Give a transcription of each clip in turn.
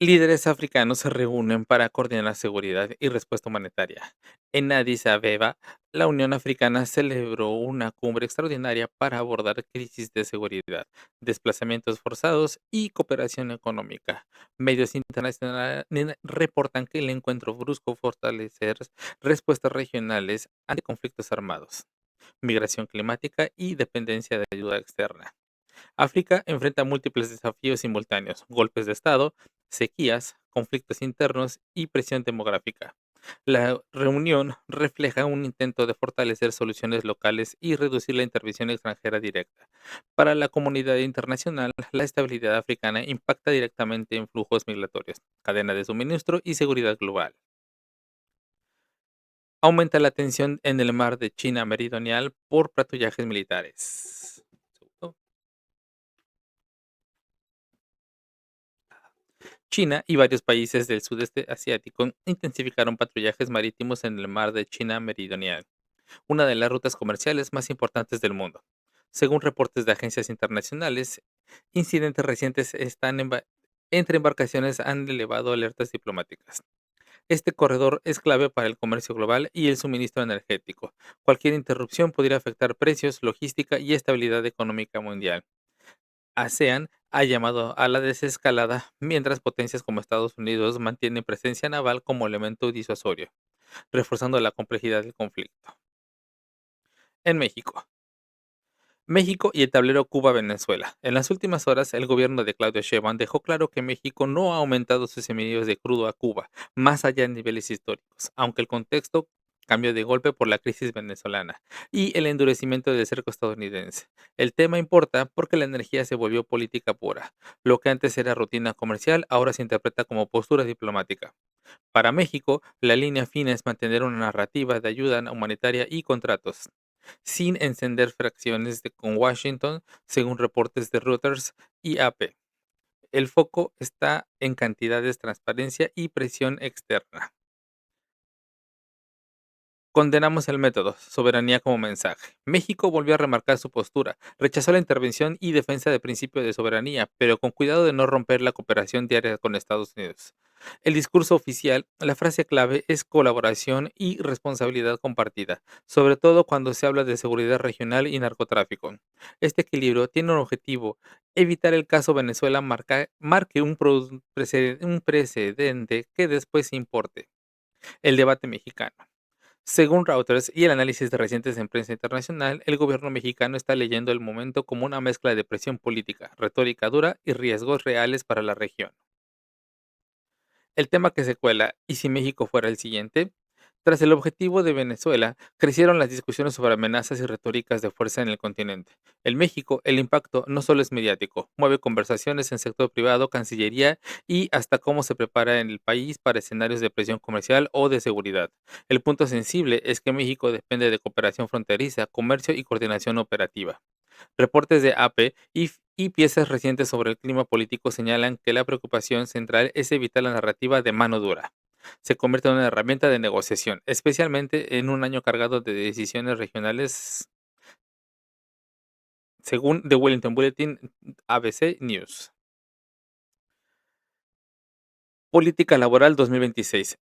Líderes africanos se reúnen para coordinar seguridad y respuesta humanitaria. En Addis Abeba, la Unión Africana celebró una cumbre extraordinaria para abordar crisis de seguridad, desplazamientos forzados y cooperación económica. Medios internacionales reportan que el encuentro buscó fortalecer respuestas regionales ante conflictos armados, migración climática y dependencia de ayuda externa. África enfrenta múltiples desafíos simultáneos: golpes de Estado, sequías, conflictos internos y presión demográfica. La reunión refleja un intento de fortalecer soluciones locales y reducir la intervención extranjera directa. Para la comunidad internacional, la estabilidad africana impacta directamente en flujos migratorios, cadena de suministro y seguridad global. Aumenta la tensión en el mar de China Meridional por patrullajes militares. China y varios países del sudeste asiático intensificaron patrullajes marítimos en el mar de China Meridional, una de las rutas comerciales más importantes del mundo. Según reportes de agencias internacionales, incidentes recientes entre embarcaciones han elevado alertas diplomáticas. Este corredor es clave para el comercio global y el suministro energético. Cualquier interrupción podría afectar precios, logística y estabilidad económica mundial. ASEAN ha llamado a la desescalada, mientras potencias como Estados Unidos mantienen presencia naval como elemento disuasorio, reforzando la complejidad del conflicto. En México y el tablero Cuba-Venezuela. En las últimas horas, el gobierno de Claudio Sheinbaum dejó claro que México no ha aumentado sus envíos de crudo a Cuba, más allá de niveles históricos, aunque el contexto cambió de golpe por la crisis venezolana y el endurecimiento del cerco estadounidense. El tema importa porque la energía se volvió política pura. Lo que antes era rutina comercial ahora se interpreta como postura diplomática. Para México, la línea fina es mantener una narrativa de ayuda humanitaria y contratos, sin encender con Washington, según reportes de Reuters y AP. El foco está en cantidades, transparencia y presión externa. Condenamos el método, soberanía como mensaje. México volvió a remarcar su postura, rechazó la intervención y defensa del principio de soberanía, pero con cuidado de no romper la cooperación diaria con Estados Unidos. El discurso oficial, la frase clave es colaboración y responsabilidad compartida, sobre todo cuando se habla de seguridad regional y narcotráfico. Este equilibrio tiene un objetivo: evitar el caso Venezuela marque un precedente que después importe. El debate mexicano. Según Reuters y el análisis de recientes en prensa internacional, el gobierno mexicano está leyendo el momento como una mezcla de presión política, retórica dura y riesgos reales para la región. El tema que se cuela: ¿y si México fuera el siguiente? Tras el objetivo de Venezuela, crecieron las discusiones sobre amenazas y retóricas de fuerza en el continente. En México, el impacto no solo es mediático, mueve conversaciones en sector privado, cancillería y hasta cómo se prepara en el país para escenarios de presión comercial o de seguridad. El punto sensible es que México depende de cooperación fronteriza, comercio y coordinación operativa. Reportes de AP y piezas recientes sobre el clima político señalan que la preocupación central es evitar la narrativa de mano dura. Se convierte en una herramienta de negociación, especialmente en un año cargado de decisiones regionales, según The Wellington Bulletin, ABC News. Política laboral 2026.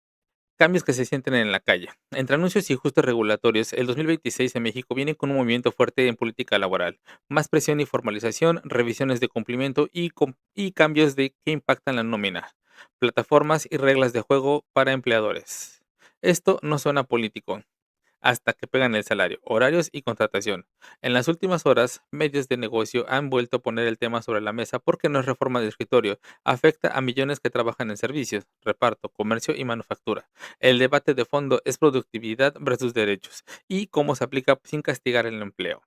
Cambios que se sienten en la calle. Entre anuncios y ajustes regulatorios, el 2026 en México viene con un movimiento fuerte en política laboral: más presión y formalización, revisiones de cumplimiento y cambios que impactan la nómina, plataformas y reglas de juego para empleadores. Esto no suena político hasta que pegan el salario, horarios y contratación. En las últimas horas, medios de negocio han vuelto a poner el tema sobre la mesa porque no es reforma de escritorio, afecta a millones que trabajan en servicios, reparto, comercio y manufactura. El debate de fondo es productividad versus derechos y cómo se aplica sin castigar el empleo.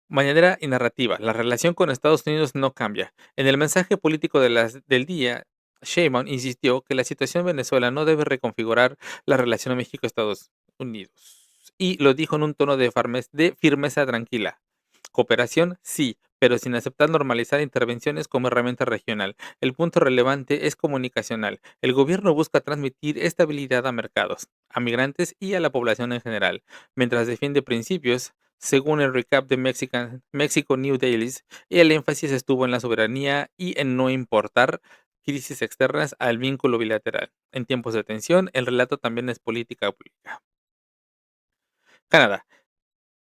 Mañanera y narrativa. La relación con Estados Unidos no cambia. En el mensaje político del día, Sheinbaum insistió que la situación en Venezuela no debe reconfigurar la relación México-Estados Unidos. Y lo dijo en un tono de firmeza tranquila. Cooperación, sí, pero sin aceptar normalizar intervenciones como herramienta regional. El punto relevante es comunicacional. El gobierno busca transmitir estabilidad a mercados, a migrantes y a la población en general, mientras defiende principios. Según el recap de Mexico New Dailies, el énfasis estuvo en la soberanía y en no importar crisis externas al vínculo bilateral. En tiempos de tensión, el relato también es política pública. Canadá.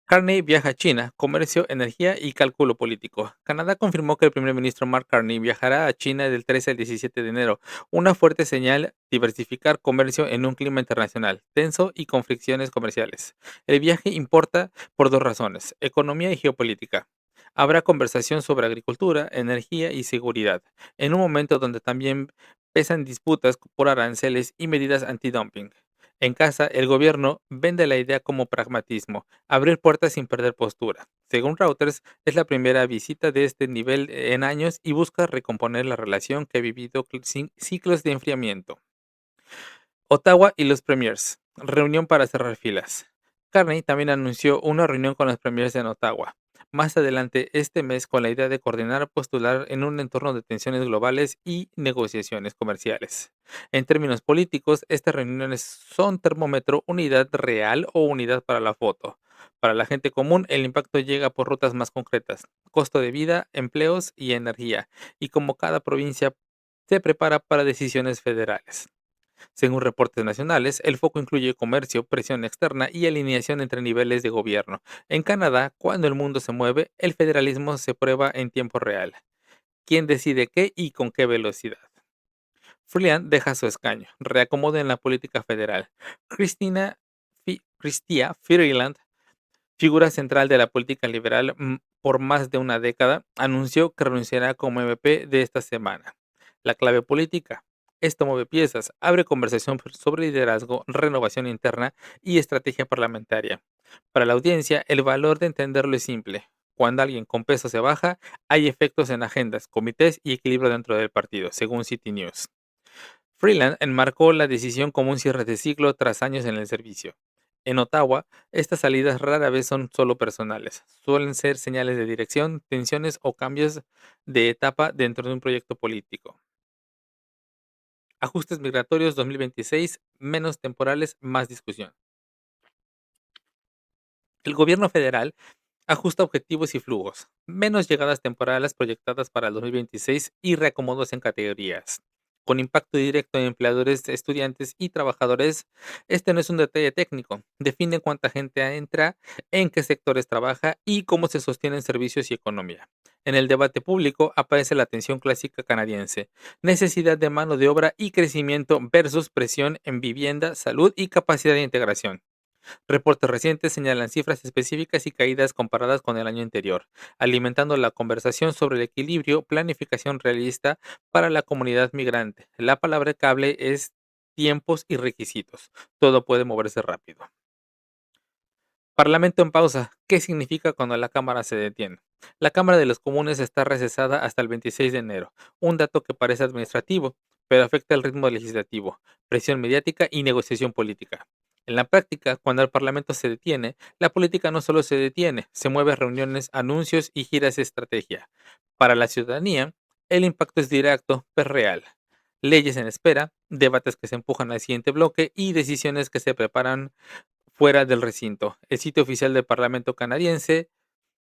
Carney viaja a China, comercio, energía y cálculo político. Canadá confirmó que el primer ministro Mark Carney viajará a China del 13 al 17 de enero, una fuerte señal diversificar comercio en un clima internacional tenso y con fricciones comerciales. El viaje importa por dos razones, economía y geopolítica. Habrá conversación sobre agricultura, energía y seguridad, en un momento donde también pesan disputas por aranceles y medidas antidumping. En casa, el gobierno vende la idea como pragmatismo, abrir puertas sin perder postura. Según Reuters, es la primera visita de este nivel en años y busca recomponer la relación que ha vivido ciclos de enfriamiento. Ottawa y los premiers. Reunión para cerrar filas. Carney también anunció una reunión con los premiers en Ottawa. Más adelante este mes con la idea de coordinar postular en un entorno de tensiones globales y negociaciones comerciales. En términos políticos, estas reuniones son termómetro, unidad real o unidad para la foto. Para la gente común, el impacto llega por rutas más concretas, costo de vida, empleos y energía, y como cada provincia se prepara para decisiones federales. Según reportes nacionales, el foco incluye comercio, presión externa y alineación entre niveles de gobierno. En Canadá, cuando el mundo se mueve, el federalismo se prueba en tiempo real. ¿Quién decide qué y con qué velocidad? Freeland deja su escaño, reacomoda en la política federal. Chrystia Freeland, figura central de la política liberal por más de una década, anunció que renunciará como MP de esta semana. La clave política. Esto mueve piezas, abre conversación sobre liderazgo, renovación interna y estrategia parlamentaria. Para la audiencia, el valor de entenderlo es simple. Cuando alguien con peso se baja, hay efectos en agendas, comités y equilibrio dentro del partido, según City News. Freeland enmarcó la decisión como un cierre de ciclo tras años en el servicio. En Ottawa, estas salidas rara vez son solo personales, suelen ser señales de dirección, tensiones o cambios de etapa dentro de un proyecto político. Ajustes migratorios 2026, menos temporales, más discusión. El gobierno federal ajusta objetivos y flujos, menos llegadas temporales proyectadas para el 2026 y reacomodos en categorías. Con impacto directo en empleadores, estudiantes y trabajadores, este no es un detalle técnico. Define cuánta gente entra, en qué sectores trabaja y cómo se sostienen servicios y economía. En el debate público aparece la tensión clásica canadiense, necesidad de mano de obra y crecimiento versus presión en vivienda, salud y capacidad de integración. Reportes recientes señalan cifras específicas y caídas comparadas con el año anterior, alimentando la conversación sobre el equilibrio, planificación realista para la comunidad migrante. La palabra clave es tiempos y requisitos. Todo puede moverse rápido. Parlamento en pausa. ¿Qué significa cuando la Cámara se detiene? La Cámara de los Comunes está recesada hasta el 26 de enero, un dato que parece administrativo, pero afecta el ritmo legislativo, presión mediática y negociación política. En la práctica, cuando el Parlamento se detiene, la política no solo se detiene, se mueve a reuniones, anuncios y giras de estrategia. Para la ciudadanía, el impacto es directo, pero real. Leyes en espera, debates que se empujan al siguiente bloque y decisiones que se preparan fuera del recinto. El sitio oficial del Parlamento canadiense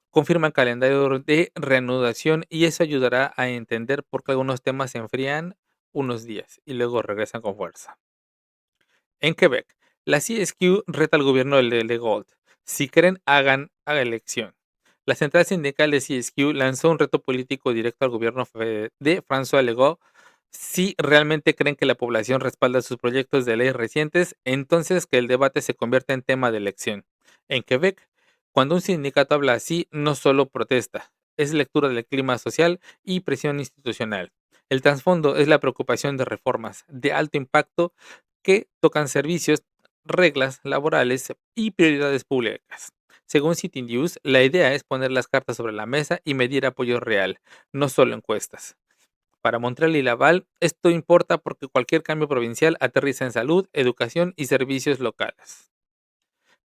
confirma el calendario de reanudación y eso ayudará a entender por qué algunos temas se enfrían unos días y luego regresan con fuerza. En Quebec, la CSQ reta al gobierno de Legault. Si quieren, haga elección. La central sindical de CSQ lanzó un reto político directo al gobierno de François Legault. Si realmente creen que la población respalda sus proyectos de ley recientes, entonces que el debate se convierta en tema de elección. En Quebec, cuando un sindicato habla así, no solo protesta, es lectura del clima social y presión institucional. El trasfondo es la preocupación de reformas de alto impacto que tocan servicios, reglas laborales y prioridades públicas. Según City News, la idea es poner las cartas sobre la mesa y medir apoyo real, no solo encuestas. Para Montreal y Laval, esto importa porque cualquier cambio provincial aterriza en salud, educación y servicios locales.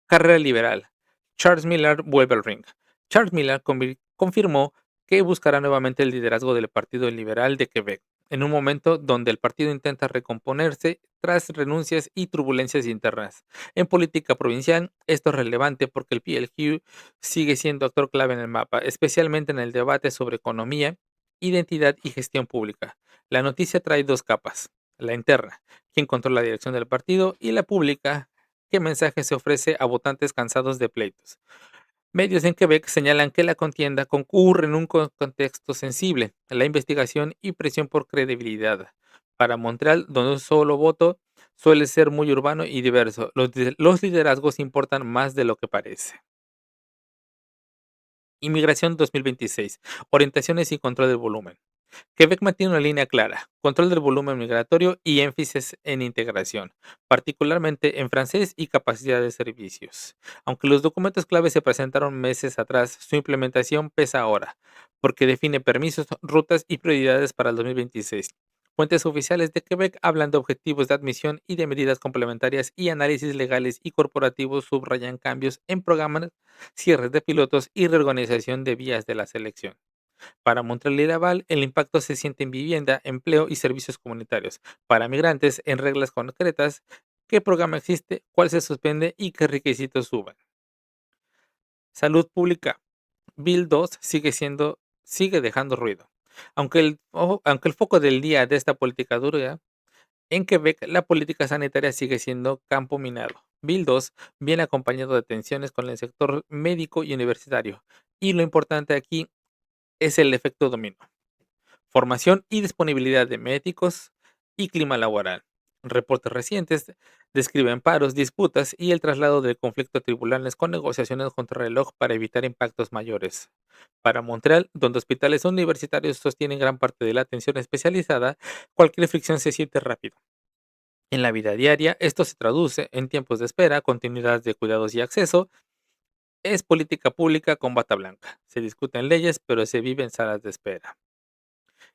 Carrera liberal. Charles Miller vuelve al ring. Charles Miller confirmó que buscará nuevamente el liderazgo del Partido Liberal de Quebec. en un momento donde el partido intenta recomponerse tras renuncias y turbulencias internas. En política provincial, esto es relevante porque el PLQ sigue siendo actor clave en el mapa, especialmente en el debate sobre economía, identidad y gestión pública. La noticia trae dos capas: la interna, quien controla la dirección del partido, y la pública, qué mensaje se ofrece a votantes cansados de pleitos. Medios en Quebec señalan que la contienda concurre en un contexto sensible, la investigación y presión por credibilidad. Para Montreal, donde un solo voto suele ser muy urbano y diverso, los liderazgos importan más de lo que parece. Inmigración 2026. Orientaciones y control del volumen. Quebec mantiene una línea clara: control del volumen migratorio y énfasis en integración, particularmente en francés y capacidad de servicios. Aunque los documentos clave se presentaron meses atrás, su implementación pesa ahora, porque define permisos, rutas y prioridades para el 2026. Fuentes oficiales de Quebec hablan de objetivos de admisión y de medidas complementarias, y análisis legales y corporativos subrayan cambios en programas, cierres de pilotos y reorganización de vías de la selección. Para Montreal y Laval, el impacto se siente en vivienda, empleo y servicios comunitarios. Para migrantes, en reglas concretas: qué programa existe, cuál se suspende y qué requisitos suban. Salud pública. Bill 2 sigue dejando ruido. Aunque el foco del día de esta política dura, en Quebec la política sanitaria sigue siendo campo minado. Bill 2 viene acompañado de tensiones con el sector médico y universitario. Y lo importante aquí es el efecto dominó: formación y disponibilidad de médicos y clima laboral. Reportes recientes describen paros, disputas y el traslado del conflicto a tribunales con negociaciones contra reloj para evitar impactos mayores. Para Montreal, donde hospitales universitarios sostienen gran parte de la atención especializada, cualquier fricción se siente rápido. En la vida diaria, esto se traduce en tiempos de espera, continuidad de cuidados y acceso. Es política pública con bata blanca. Se discuten leyes, pero se vive en salas de espera.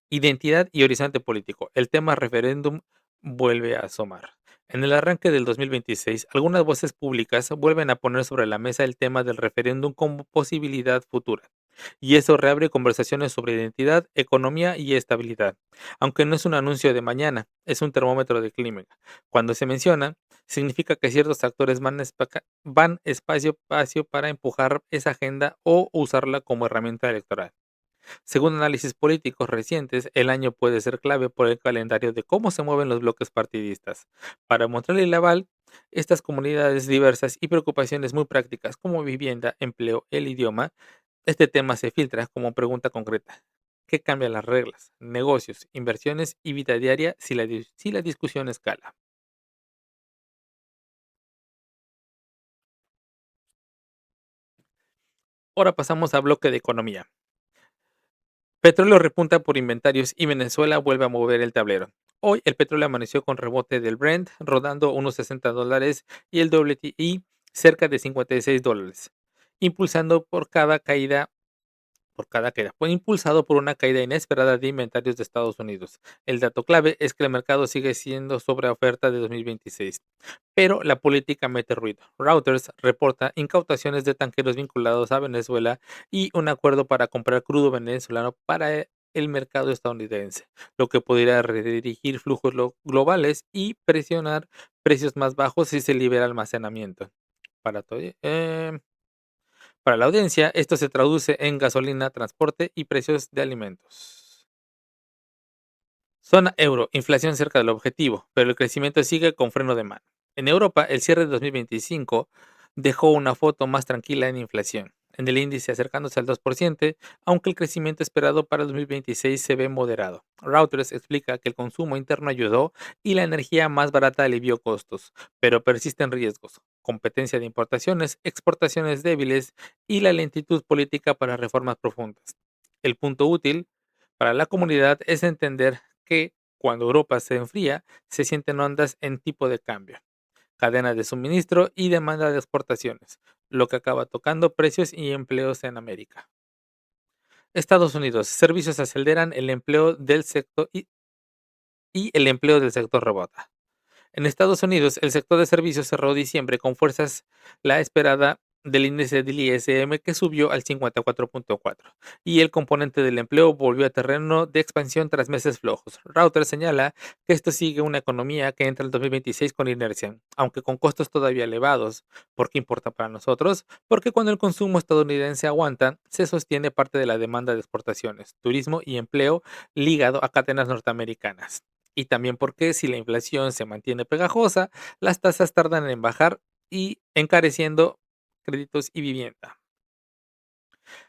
Identidad y horizonte político. El tema referéndum vuelve a asomar. En el arranque del 2026, algunas voces públicas vuelven a poner sobre la mesa el tema del referéndum como posibilidad futura. Y eso reabre conversaciones sobre identidad, economía y estabilidad. Aunque no es un anuncio de mañana, es un termómetro de clima. Cuando se menciona, significa que ciertos actores van espacio para empujar esa agenda o usarla como herramienta electoral. Según análisis políticos recientes, el año puede ser clave por el calendario de cómo se mueven los bloques partidistas. Para Montreal y Laval, estas comunidades diversas y preocupaciones muy prácticas como vivienda, empleo, el idioma, este tema se filtra como pregunta concreta: ¿qué cambian las reglas, negocios, inversiones y vida diaria si la discusión escala? Ahora pasamos a bloque de economía. Petróleo repunta por inventarios y Venezuela vuelve a mover el tablero. Hoy el petróleo amaneció con rebote del Brent, rodando unos $60, y el WTI cerca de $56, impulsando fue impulsado por una caída inesperada de inventarios de Estados Unidos. El dato clave es que el mercado sigue siendo sobre oferta de 2026, pero la política mete ruido. Reuters reporta incautaciones de tanqueros vinculados a Venezuela y un acuerdo para comprar crudo venezolano para el mercado estadounidense, lo que podría redirigir flujos globales y presionar precios más bajos si se libera almacenamiento. Para, to- eh, para la audiencia, esto se traduce en gasolina, transporte y precios de alimentos. Zona euro, inflación cerca del objetivo, pero el crecimiento sigue con freno de mano. En Europa, el cierre de 2025 dejó una foto más tranquila en inflación, en el índice acercándose al 2%, aunque el crecimiento esperado para 2026 se ve moderado. Reuters explica que el consumo interno ayudó y la energía más barata alivió costos, pero persisten riesgos: competencia de importaciones, exportaciones débiles y la lentitud política para reformas profundas. El punto útil para la comunidad es entender que cuando Europa se enfría, se sienten ondas en tipo de cambio, cadena de suministro y demanda de exportaciones, lo que acaba tocando precios y empleos en América. Estados Unidos, servicios aceleran el empleo del sector y el empleo del sector rebota. En Estados Unidos, el sector de servicios cerró diciembre con fuerzas la esperada del índice del ISM que subió al 54.4 y el componente del empleo volvió a terreno de expansión tras meses flojos. Reuters señala que esto sigue una economía que entra en 2026 con inercia, aunque con costos todavía elevados. ¿Por qué importa para nosotros? Porque cuando el consumo estadounidense aguanta, se sostiene parte de la demanda de exportaciones, turismo y empleo ligado a cadenas norteamericanas. Y también porque si la inflación se mantiene pegajosa, las tasas tardan en bajar y encareciendo créditos y vivienda.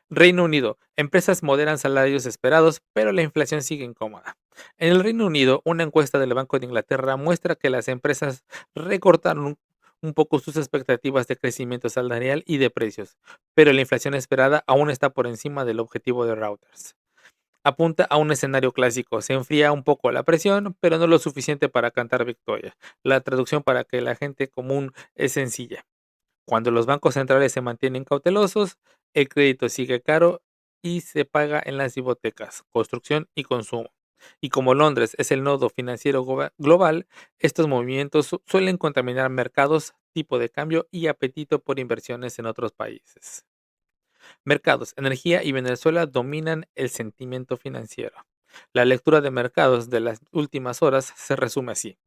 Reino Unido. Empresas moderan salarios esperados, pero la inflación sigue incómoda. En el Reino Unido, una encuesta del Banco de Inglaterra muestra que las empresas recortaron un poco sus expectativas de crecimiento salarial y de precios, pero la inflación esperada aún está por encima del objetivo de Reuters. Apunta a un escenario clásico, se enfría un poco la presión, pero no lo suficiente para cantar victoria. La traducción para que la gente común es sencilla. Cuando los bancos centrales se mantienen cautelosos, el crédito sigue caro y se paga en las hipotecas, construcción y consumo. Y como Londres es el nodo financiero global, estos movimientos suelen contaminar mercados, tipo de cambio y apetito por inversiones en otros países. Mercados, energía y Venezuela dominan el sentimiento financiero. La lectura de mercados de las últimas horas se resume así.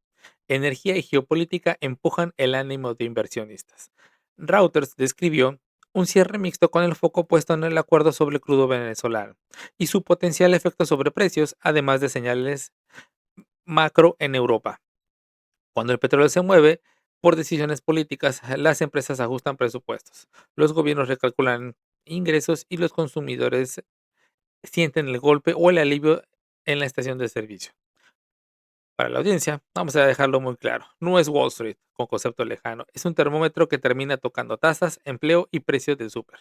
Energía y geopolítica empujan el ánimo de inversionistas. Reuters describió un cierre mixto con el foco puesto en el acuerdo sobre el crudo venezolano y su potencial efecto sobre precios, además de señales macro en Europa. Cuando el petróleo se mueve, por decisiones políticas, las empresas ajustan presupuestos, los gobiernos recalculan ingresos y los consumidores sienten el golpe o el alivio en la estación de servicio. Para la audiencia, vamos a dejarlo muy claro. No es Wall Street con concepto lejano. Es un termómetro que termina tocando tasas, empleo y precios del súper.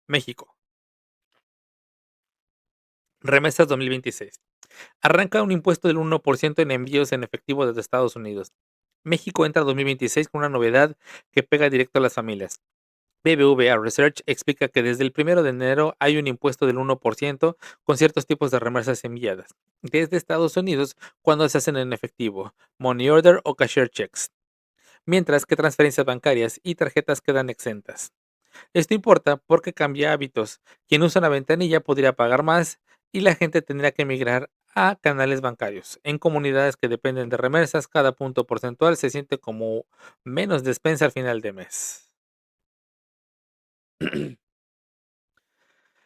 México. Remesas 2026. Arranca un impuesto del 1% en envíos en efectivo desde Estados Unidos. México entra 2026 con una novedad que pega directo a las familias. BBVA Research explica que desde el 1 de enero hay un impuesto del 1% con ciertos tipos de remesas enviadas desde Estados Unidos cuando se hacen en efectivo, money order o cashier checks, mientras que transferencias bancarias y tarjetas quedan exentas. Esto importa porque cambia hábitos. Quien usa una ventanilla podría pagar más y la gente tendría que migrar a canales bancarios. En comunidades que dependen de remesas, cada punto porcentual se siente como menos despensa al final de mes.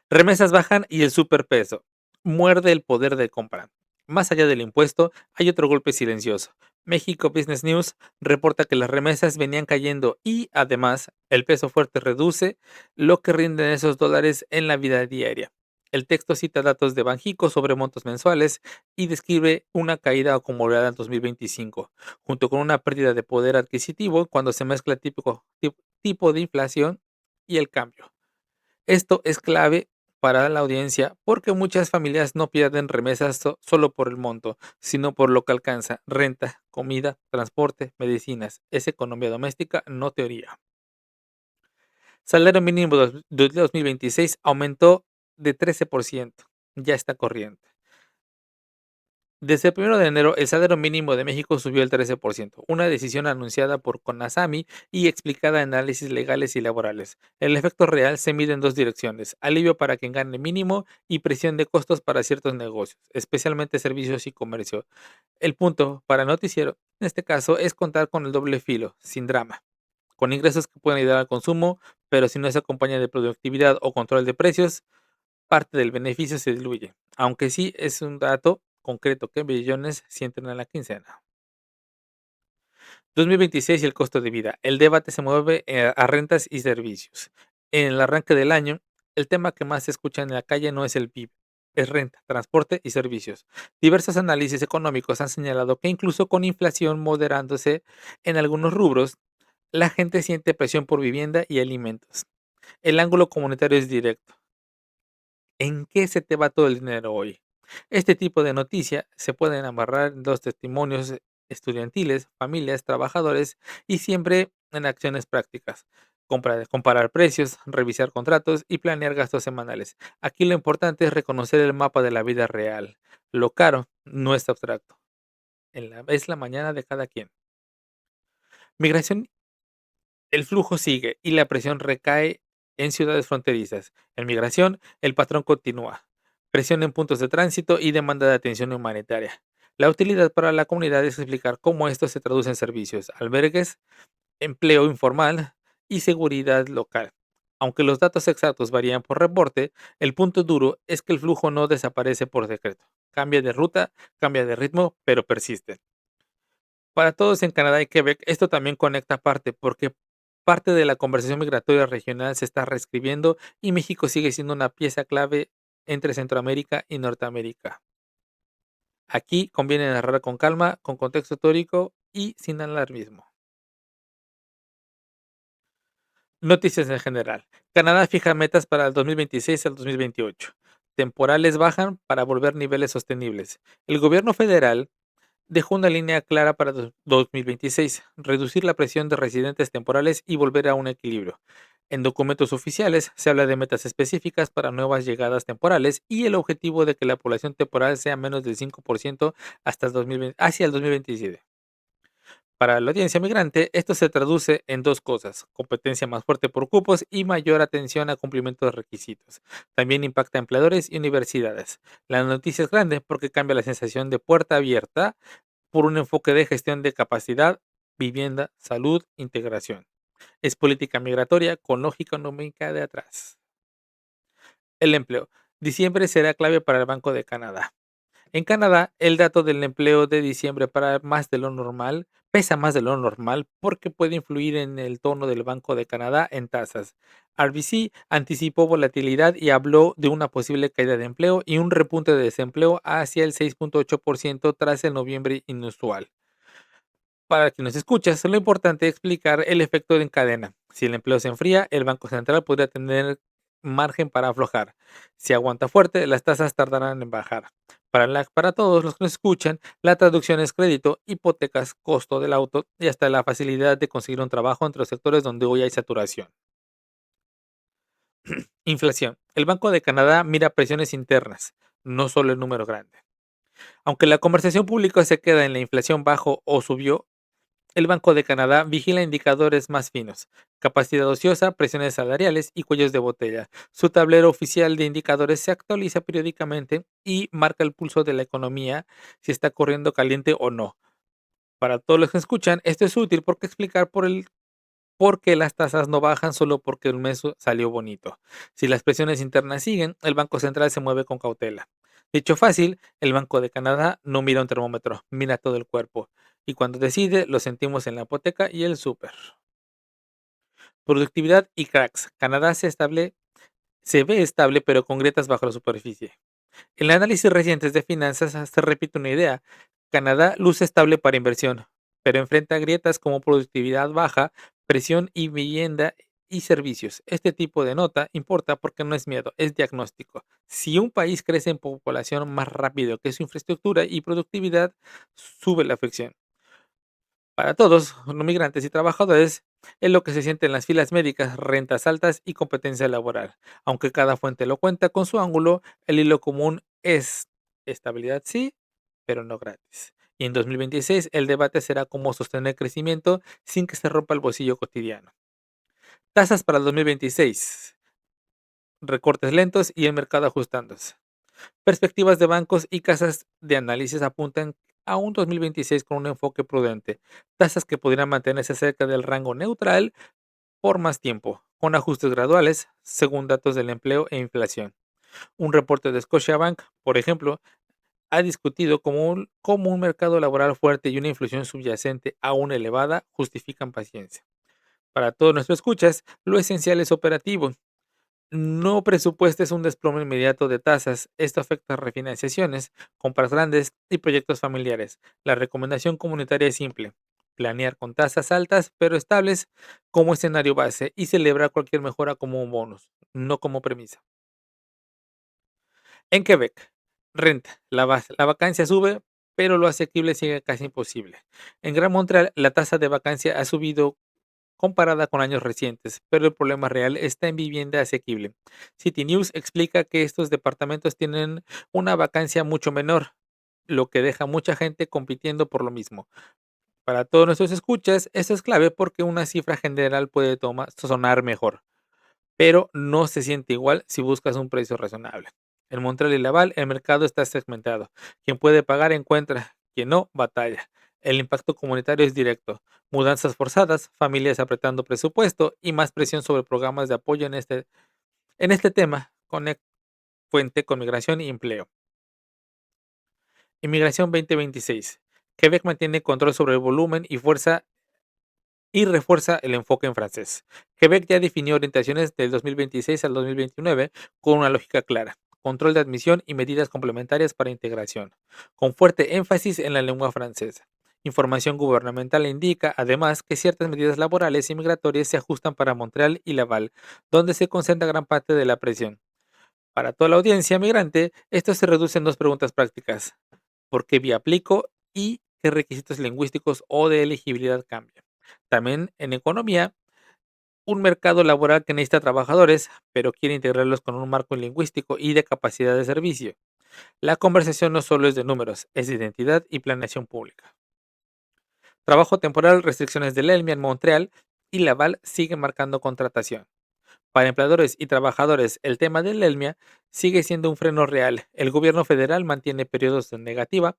Remesas bajan y el superpeso muerde el poder de compra. Más allá del impuesto, hay otro golpe silencioso. México Business News reporta que las remesas venían cayendo y, además, el peso fuerte reduce lo que rinden esos dólares en la vida diaria. El texto cita datos de Banjico sobre montos mensuales y describe una caída acumulada en 2025, junto con una pérdida de poder adquisitivo cuando se mezcla tipo de inflación y el cambio. Esto es clave para la audiencia porque muchas familias no pierden remesas solo por el monto, sino por lo que alcanza: renta, comida, transporte, medicinas. Es economía doméstica, no teoría. Salario mínimo de 2026 aumentó de 13%, ya está corriente. Desde el 1 de enero, el salario mínimo de México subió el 13%, una decisión anunciada por CONASAMI y explicada en análisis legales y laborales. El efecto real se mide en dos direcciones: alivio para quien gane mínimo y presión de costos para ciertos negocios, especialmente servicios y comercio. El punto para el noticiero, en este caso, es contar con el doble filo, sin drama, con ingresos que pueden ayudar al consumo, pero si no se acompaña de productividad o control de precios, parte del beneficio se diluye, aunque sí es un dato concreto que billones sienten en la quincena. 2026 y el costo de vida. El debate se mueve a rentas y servicios. En el arranque del año, el tema que más se escucha en la calle no es el PIB, es renta, transporte y servicios. Diversos análisis económicos han señalado que incluso con inflación moderándose en algunos rubros, la gente siente presión por vivienda y alimentos. El ángulo comunitario es directo. ¿En qué se te va todo el dinero hoy? Este tipo de noticia se pueden amarrar en los testimonios estudiantiles, familias, trabajadores y siempre en acciones prácticas. Comparar precios, revisar contratos y planear gastos semanales. Aquí lo importante es reconocer el mapa de la vida real. Lo caro no es abstracto. Es la mañana de cada quien. Migración El flujo sigue y la presión recae en ciudades fronterizas. En migración, el patrón continúa. Presión en puntos de tránsito y demanda de atención humanitaria. La utilidad para la comunidad es explicar cómo esto se traduce en servicios, albergues, empleo informal y seguridad local. Aunque los datos exactos varían por reporte, el punto duro es que el flujo no desaparece por decreto. Cambia de ruta, cambia de ritmo, pero persiste. Para todos en Canadá y Quebec, esto también conecta parte, porque parte de la conversación migratoria regional se está reescribiendo y México sigue siendo una pieza clave entre Centroamérica y Norteamérica. Aquí conviene narrar con calma, con contexto histórico y sin alarmismo. Noticias en general. Canadá fija metas para el 2026 al 2028. Temporales bajan para volver niveles sostenibles. El gobierno federal dejó una línea clara para 2026, reducir la presión de residentes temporales y volver a un equilibrio. En documentos oficiales se habla de metas específicas para nuevas llegadas temporales y el objetivo de que la población temporal sea menos del 5% hasta el 2020 hacia el 2027. Para la audiencia migrante, esto se traduce en dos cosas: competencia más fuerte por cupos y mayor atención a cumplimiento de requisitos. También impacta a empleadores y universidades. La noticia es grande porque cambia la sensación de puerta abierta por un enfoque de gestión de capacidad, vivienda, salud, integración. Es política migratoria con lógica económica de atrás. El empleo. Diciembre será clave para el Banco de Canadá. En Canadá, el dato del empleo de diciembre pesa más de lo normal porque puede influir en el tono del Banco de Canadá en tasas. RBC anticipó volatilidad y habló de una posible caída de empleo y un repunte de desempleo hacia el 6.8% tras el noviembre inusual. Para quienes escuchas, lo importante es explicar el efecto en cadena. Si el empleo se enfría, el Banco Central podría tener margen para aflojar. Si aguanta fuerte, las tasas tardarán en bajar. Para todos los que nos escuchan, la traducción es crédito, hipotecas, costo del auto y hasta la facilidad de conseguir un trabajo entre los sectores donde hoy hay saturación. Inflación. El Banco de Canadá mira presiones internas, no solo el número grande. Aunque la conversación pública se queda en la inflación bajo o subió, el Banco de Canadá vigila indicadores más finos: capacidad ociosa, presiones salariales y cuellos de botella. Su tablero oficial de indicadores se actualiza periódicamente y marca el pulso de la economía, si está corriendo caliente o no. Para todos los que escuchan, esto es útil porque explicar por qué las tasas no bajan solo porque el mes salió bonito. Si las presiones internas siguen, el Banco Central se mueve con cautela. Dicho fácil, el Banco de Canadá no mira un termómetro, mira todo el cuerpo. Y cuando decide, lo sentimos en la hipoteca y el súper. Productividad y cracks. Canadá se ve estable pero con grietas bajo la superficie. En el análisis recientes de finanzas se repite una idea: Canadá luce estable para inversión, pero enfrenta grietas como productividad baja, presión y vivienda y servicios. Este tipo de nota importa porque no es miedo, es diagnóstico. Si un país crece en población más rápido que su infraestructura y productividad, sube la fricción. Para todos, los migrantes y trabajadores, es lo que se siente en las filas médicas, rentas altas y competencia laboral. Aunque cada fuente lo cuenta con su ángulo, el hilo común es estabilidad sí, pero no gratis. Y en 2026 el debate será cómo sostener crecimiento sin que se rompa el bolsillo cotidiano. Tasas para el 2026, recortes lentos y el mercado ajustándose. Perspectivas de bancos y casas de análisis apuntan a un 2026 con un enfoque prudente, tasas que podrían mantenerse cerca del rango neutral por más tiempo, con ajustes graduales según datos del empleo e inflación. Un reporte de Scotiabank, por ejemplo, ha discutido cómo un mercado laboral fuerte y una inflación subyacente aún elevada justifican paciencia. Para todos nuestros escuchas, lo esencial es operativo. No presupuestes un desplome inmediato de tasas. Esto afecta a refinanciaciones, compras grandes y proyectos familiares. La recomendación comunitaria es simple: planear con tasas altas pero estables como escenario base y celebrar cualquier mejora como un bonus, no como premisa. En Quebec, renta. La vacancia sube, pero lo asequible sigue casi imposible. En Gran Montreal, la tasa de vacancia ha subido comparada con años recientes, pero el problema real está en vivienda asequible. City News explica que estos departamentos tienen una vacancia mucho menor, lo que deja mucha gente compitiendo por lo mismo. Para todos nuestros escuchas, esto es clave porque una cifra general puede sonar mejor, pero no se siente igual si buscas un precio razonable. En Montreal y Laval, el mercado está segmentado. Quien puede pagar encuentra, quien no, batalla. El impacto comunitario es directo. Mudanzas forzadas, familias apretando presupuesto y más presión sobre programas de apoyo en este tema. Conect fuente con migración y empleo. Inmigración 2026. Quebec mantiene control sobre el volumen y refuerza el enfoque en francés. Quebec ya definió orientaciones del 2026 al 2029 con una lógica clara, control de admisión y medidas complementarias para integración, con fuerte énfasis en la lengua francesa. Información gubernamental indica, además, que ciertas medidas laborales y migratorias se ajustan para Montreal y Laval, donde se concentra gran parte de la presión. Para toda la audiencia migrante, esto se reduce en dos preguntas prácticas. ¿Por qué vía aplico? ¿Y qué requisitos lingüísticos o de elegibilidad cambian? También en economía, un mercado laboral que necesita trabajadores, pero quiere integrarlos con un marco lingüístico y de capacidad de servicio. La conversación no solo es de números, es de identidad y planeación pública. Trabajo temporal, restricciones del ELMIA en Montreal y Laval siguen marcando contratación. Para empleadores y trabajadores, el tema del ELMIA sigue siendo un freno real. El gobierno federal mantiene periodos de negativa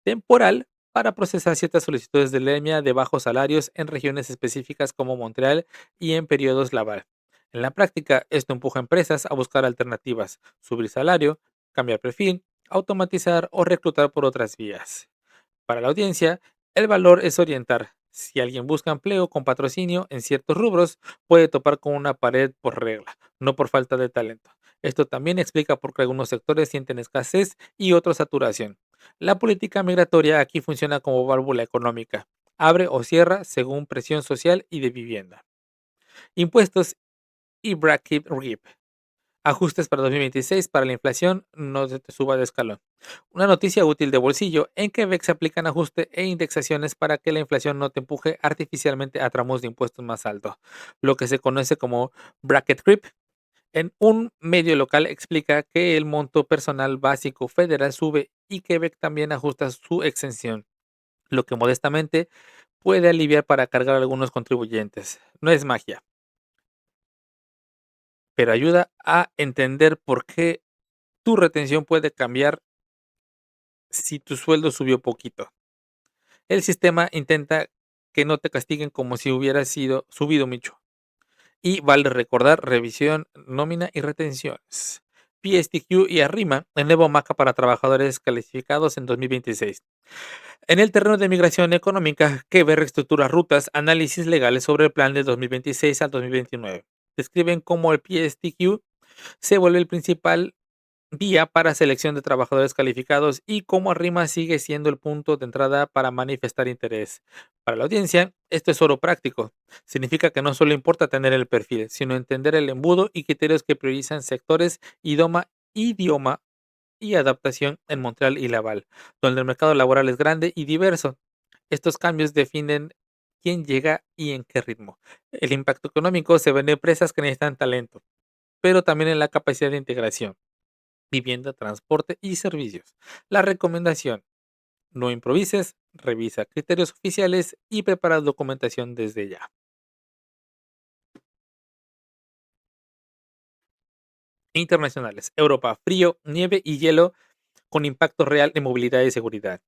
temporal para procesar ciertas solicitudes del ELMIA de bajos salarios en regiones específicas como Montreal y en periodos laval. En la práctica, esto empuja a empresas a buscar alternativas, subir salario, cambiar perfil, automatizar o reclutar por otras vías. Para la audiencia, el valor es orientar. Si alguien busca empleo con patrocinio en ciertos rubros, puede topar con una pared por regla, no por falta de talento. Esto también explica por qué algunos sectores sienten escasez y otros saturación. La política migratoria aquí funciona como válvula económica. Abre o cierra según presión social y de vivienda. Impuestos y bracket RIP. Ajustes para 2026 para la inflación no se te suba de escalón. Una noticia útil de bolsillo: en Quebec se aplican ajustes e indexaciones para que la inflación no te empuje artificialmente a tramos de impuestos más altos, lo que se conoce como bracket creep. En un medio local explica que el monto personal básico federal sube y Quebec también ajusta su exención, lo que modestamente puede aliviar para cargar a algunos contribuyentes. No es magia, pero ayuda a entender por qué tu retención puede cambiar si tu sueldo subió poquito. El sistema intenta que no te castiguen como si hubiera sido subido mucho. Y vale recordar revisión, nómina y retenciones. PSTQ y Arrima, el nuevo mapa para trabajadores calificados en 2026. En el terreno de migración económica, que ve reestructura rutas, análisis legales sobre el plan de 2026 al 2029. Describen cómo el PSTQ se vuelve el principal vía para selección de trabajadores calificados y cómo Arrima sigue siendo el punto de entrada para manifestar interés. Para la audiencia, esto es oro práctico. Significa que no solo importa tener el perfil, sino entender el embudo y criterios que priorizan sectores, idioma y adaptación en Montreal y Laval, donde el mercado laboral es grande y diverso. Estos cambios definen quién llega y en qué ritmo. El impacto económico se ve en empresas que necesitan talento, pero también en la capacidad de integración, vivienda, transporte y servicios. La recomendación: no improvises, revisa criterios oficiales y prepara documentación desde ya. Internacionales. Europa: frío, nieve y hielo con impacto real en movilidad y seguridad.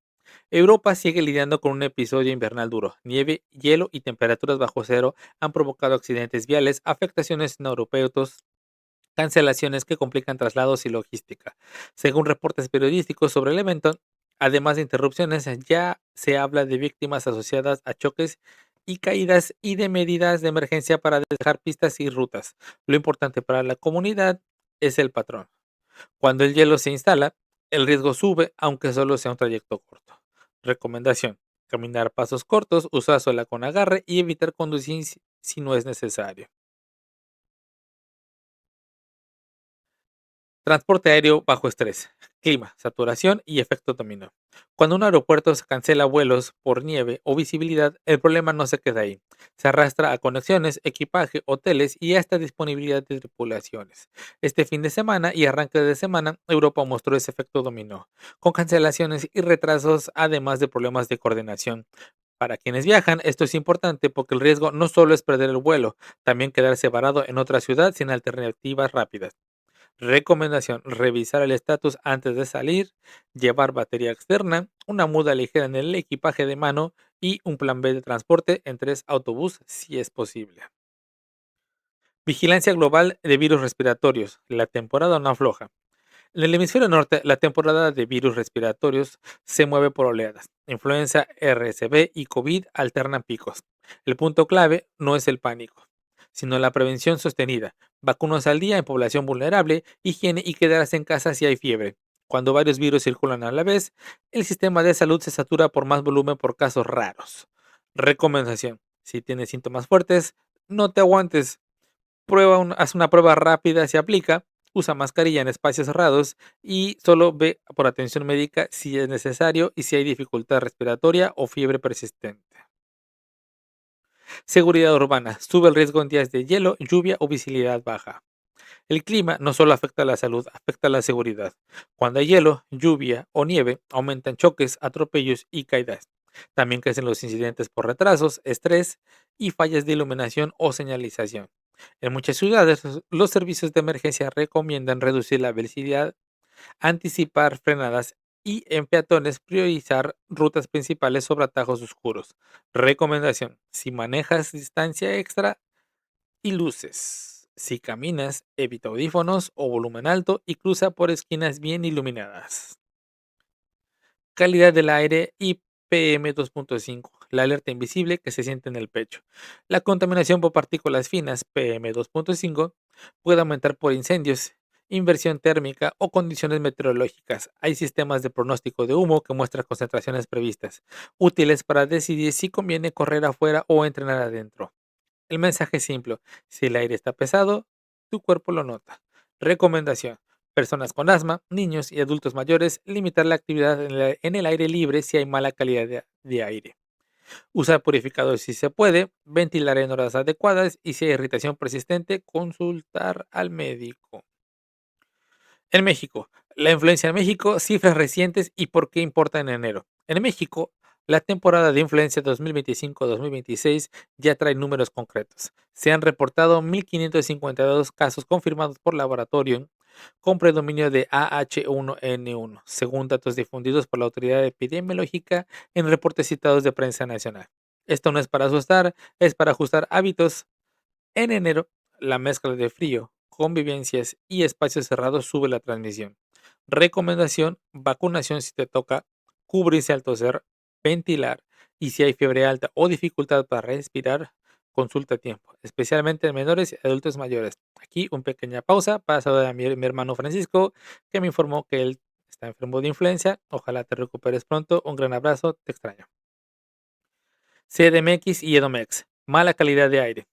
Europa sigue lidiando con un episodio invernal duro. Nieve, hielo y temperaturas bajo cero han provocado accidentes viales, afectaciones en aeropuertos, cancelaciones que complican traslados y logística. Según reportes periodísticos sobre el evento, además de interrupciones, ya se habla de víctimas asociadas a choques y caídas y de medidas de emergencia para despejar pistas y rutas. Lo importante para la comunidad es el patrón. Cuando el hielo se instala, el riesgo sube, aunque solo sea un trayecto corto. Recomendación: caminar pasos cortos, usar sola con agarre y evitar conducir si no es necesario. Transporte aéreo bajo estrés, clima, saturación y efecto dominó. Cuando un aeropuerto se cancela vuelos por nieve o visibilidad, el problema no se queda ahí. Se arrastra a conexiones, equipaje, hoteles y hasta disponibilidad de tripulaciones. Este fin de semana y arranque de semana, Europa mostró ese efecto dominó, con cancelaciones y retrasos, además de problemas de coordinación. Para quienes viajan, esto es importante porque el riesgo no solo es perder el vuelo, también quedarse varado en otra ciudad sin alternativas rápidas. Recomendación: revisar el estatus antes de salir, llevar batería externa, una muda ligera en el equipaje de mano y un plan B de transporte en 3 autobús si es posible. Vigilancia global de virus respiratorios. La temporada no afloja. En el hemisferio norte, la temporada de virus respiratorios se mueve por oleadas. Influenza, RSV y COVID alternan picos. El punto clave no es el pánico, sino la prevención sostenida. Vacunas al día en población vulnerable, higiene y quedarse en casa si hay fiebre. Cuando varios virus circulan a la vez, el sistema de salud se satura por más volumen por casos raros. Recomendación: si tienes síntomas fuertes, no te aguantes. Haz una prueba rápida si aplica, usa mascarilla en espacios cerrados y solo ve por atención médica si es necesario y si hay dificultad respiratoria o fiebre persistente. Seguridad urbana. Sube el riesgo en días de hielo, lluvia o visibilidad baja. El clima no solo afecta a la salud, afecta a la seguridad. Cuando hay hielo, lluvia o nieve, aumentan choques, atropellos y caídas. También crecen los incidentes por retrasos, estrés y fallas de iluminación o señalización. En muchas ciudades, los servicios de emergencia recomiendan reducir la velocidad, anticipar frenadas y en peatones priorizar rutas principales sobre atajos oscuros. Recomendación: si manejas distancia extra y luces. Si caminas, evita audífonos o volumen alto y cruza por esquinas bien iluminadas. Calidad del aire y PM2.5, la alerta invisible que se siente en el pecho. La contaminación por partículas finas, PM2.5, puede aumentar por incendios, inversión térmica o condiciones meteorológicas. Hay sistemas de pronóstico de humo que muestran concentraciones previstas, útiles para decidir si conviene correr afuera o entrenar adentro. El mensaje es simple: si el aire está pesado, tu cuerpo lo nota. Recomendación: personas con asma, niños y adultos mayores, limitar la actividad en el aire libre si hay mala calidad de aire. Usar purificadores si se puede, ventilar en horas adecuadas y si hay irritación persistente, consultar al médico. En México, la influencia en México, cifras recientes y por qué importa en enero. En México, la temporada de influencia 2025-2026 ya trae números concretos. Se han reportado 1.552 casos confirmados por laboratorio con predominio de AH1N1, según datos difundidos por la autoridad epidemiológica en reportes citados de prensa nacional. Esto no es para asustar, es para ajustar hábitos. En enero, la mezcla de frío, convivencias y espacios cerrados sube la transmisión. Recomendación: vacunación si te toca, cubrirse al toser, ventilar y si hay fiebre alta o dificultad para respirar, consulta a tiempo, especialmente en menores y adultos mayores. Aquí una pequeña pausa para saludar a mi hermano Francisco, que me informó que él está enfermo de influenza. Ojalá te recuperes pronto. Un gran abrazo, te extraño. CDMX y EDOMEX. Mala calidad de aire,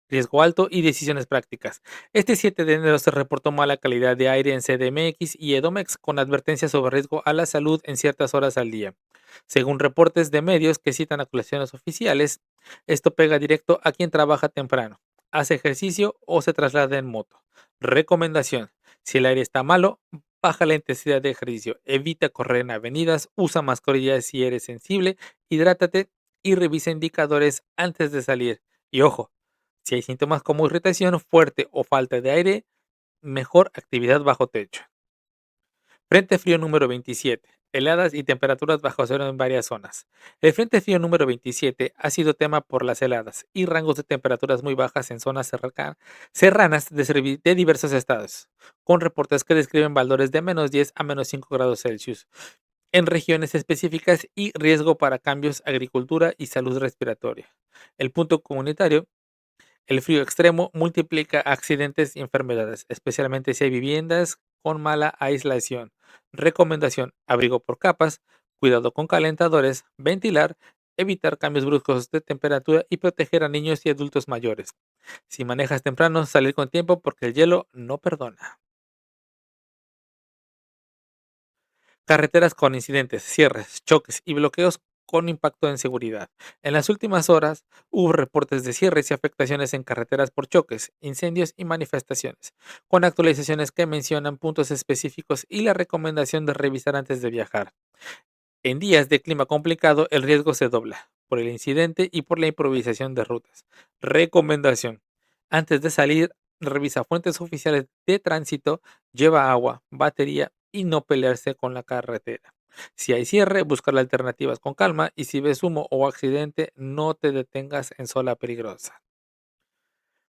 riesgo alto y decisiones prácticas. Este 7 de enero se reportó mala calidad de aire en CDMX y EDOMEX con advertencias sobre riesgo a la salud en ciertas horas al día. Según reportes de medios que citan acusaciones oficiales, esto pega directo a quien trabaja temprano, hace ejercicio o se traslada en moto. Recomendación: si el aire está malo, baja la intensidad de ejercicio, evita correr en avenidas, usa mascarilla si eres sensible, hidrátate y revisa indicadores antes de salir. Y ojo, si hay síntomas como irritación fuerte o falta de aire, mejor actividad bajo techo. Frente frío número 27. Heladas y temperaturas bajo cero en varias zonas. El Frente frío número 27 ha sido tema por las heladas y rangos de temperaturas muy bajas en zonas serranas de diversos estados, con reportes que describen valores de -10 a -5 grados Celsius en regiones específicas y riesgo para cambios, agricultura y salud respiratoria. El punto comunitario: el frío extremo multiplica accidentes y enfermedades, especialmente si hay viviendas con mala aislación. Recomendación: abrigo por capas, cuidado con calentadores, ventilar, evitar cambios bruscos de temperatura y proteger a niños y adultos mayores. Si manejas temprano, salir con tiempo porque el hielo no perdona. Carreteras con incidentes, cierres, choques y bloqueos con impacto en seguridad. En las últimas horas hubo reportes de cierres y afectaciones en carreteras por choques, incendios y manifestaciones, con actualizaciones que mencionan puntos específicos y la recomendación de revisar antes de viajar. En días de clima complicado, el riesgo se dobla. por el incidente y por la improvisación de rutas. Recomendación. Antes de salir, revisa fuentes oficiales de tránsito, lleva agua, batería y no pelearse con la carretera. Si hay cierre, buscar alternativas con calma y si ves humo o accidente, no te detengas en zona peligrosa.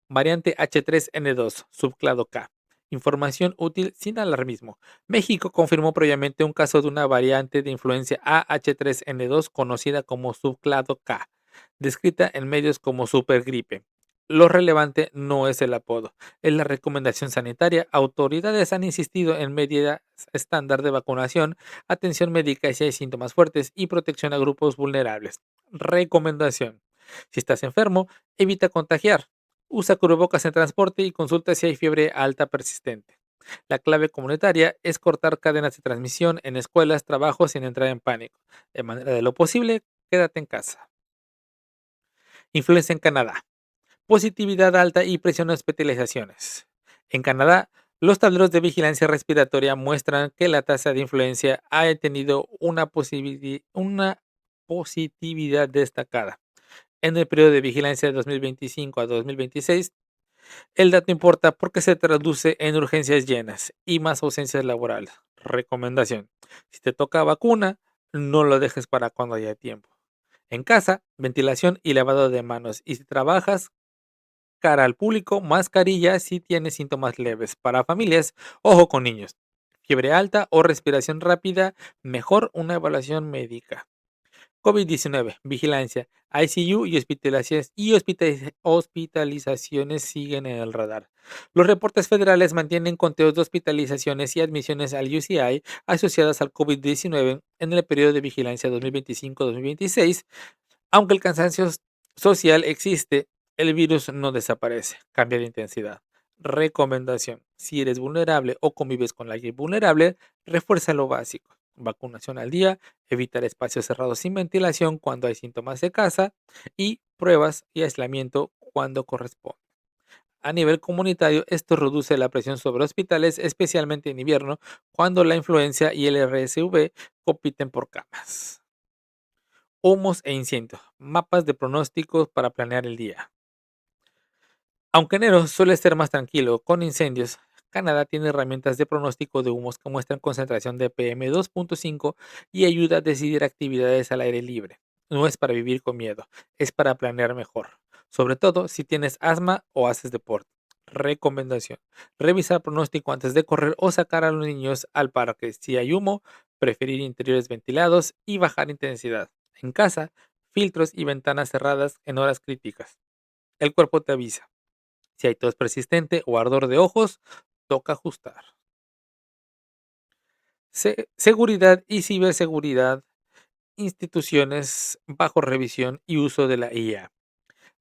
Variante H3N2, subclado K. Información útil sin alarmismo. México confirmó previamente un caso de una variante de influencia AH3N2 conocida como subclado K, descrita en medios como supergripe. Lo relevante no es el apodo, es la recomendación sanitaria. Autoridades han insistido en medidas estándar de vacunación, atención médica si hay síntomas fuertes y protección a grupos vulnerables. Recomendación. Si estás enfermo, evita contagiar. Usa cubrebocas en transporte y consulta si hay fiebre alta persistente. La clave comunitaria es cortar cadenas de transmisión en escuelas, trabajos sin entrar en pánico. De manera de lo posible, quédate en casa. Influencia en Canadá. Positividad alta y presión a hospitalizaciones. En Canadá, los tableros de vigilancia respiratoria muestran que la tasa de influencia ha tenido una positividad destacada. En el periodo de vigilancia de 2025 a 2026, el dato importa porque se traduce en urgencias llenas y más ausencias laborales. Recomendación. Si te toca vacuna, no lo dejes para cuando haya tiempo. En casa, ventilación y lavado de manos. Y si trabajas cara al público, mascarilla si tienes síntomas leves. Para familias, ojo con niños. Fiebre alta o respiración rápida, mejor una evaluación médica. COVID-19, vigilancia, ICU y hospitalizaciones siguen en el radar. Los reportes federales mantienen conteos de hospitalizaciones y admisiones al UCI asociadas al COVID-19 en el periodo de vigilancia 2025-2026. Aunque el cansancio social existe, el virus no desaparece, cambia de intensidad. Recomendación: si eres vulnerable o convives con alguien vulnerable, refuerza lo básico. Vacunación al día, evitar espacios cerrados sin ventilación cuando hay síntomas de casa y pruebas y aislamiento cuando corresponde. A nivel comunitario, esto reduce la presión sobre hospitales, especialmente en invierno, cuando la influenza y el RSV compiten por camas. Humos e incendios, mapas de pronósticos para planear el día. Aunque enero suele ser más tranquilo con incendios, Canadá tiene herramientas de pronóstico de humos que muestran concentración de PM2.5 y ayuda a decidir actividades al aire libre. No es para vivir con miedo, es para planear mejor, sobre todo si tienes asma o haces deporte. Recomendación: revisar pronóstico antes de correr o sacar a los niños al parque. Si hay humo, preferir interiores ventilados y bajar intensidad. En casa, filtros y ventanas cerradas en horas críticas. El cuerpo te avisa. Si hay tos persistente o ardor de ojos, toca ajustar. Seguridad y ciberseguridad, instituciones bajo revisión y uso de la IA.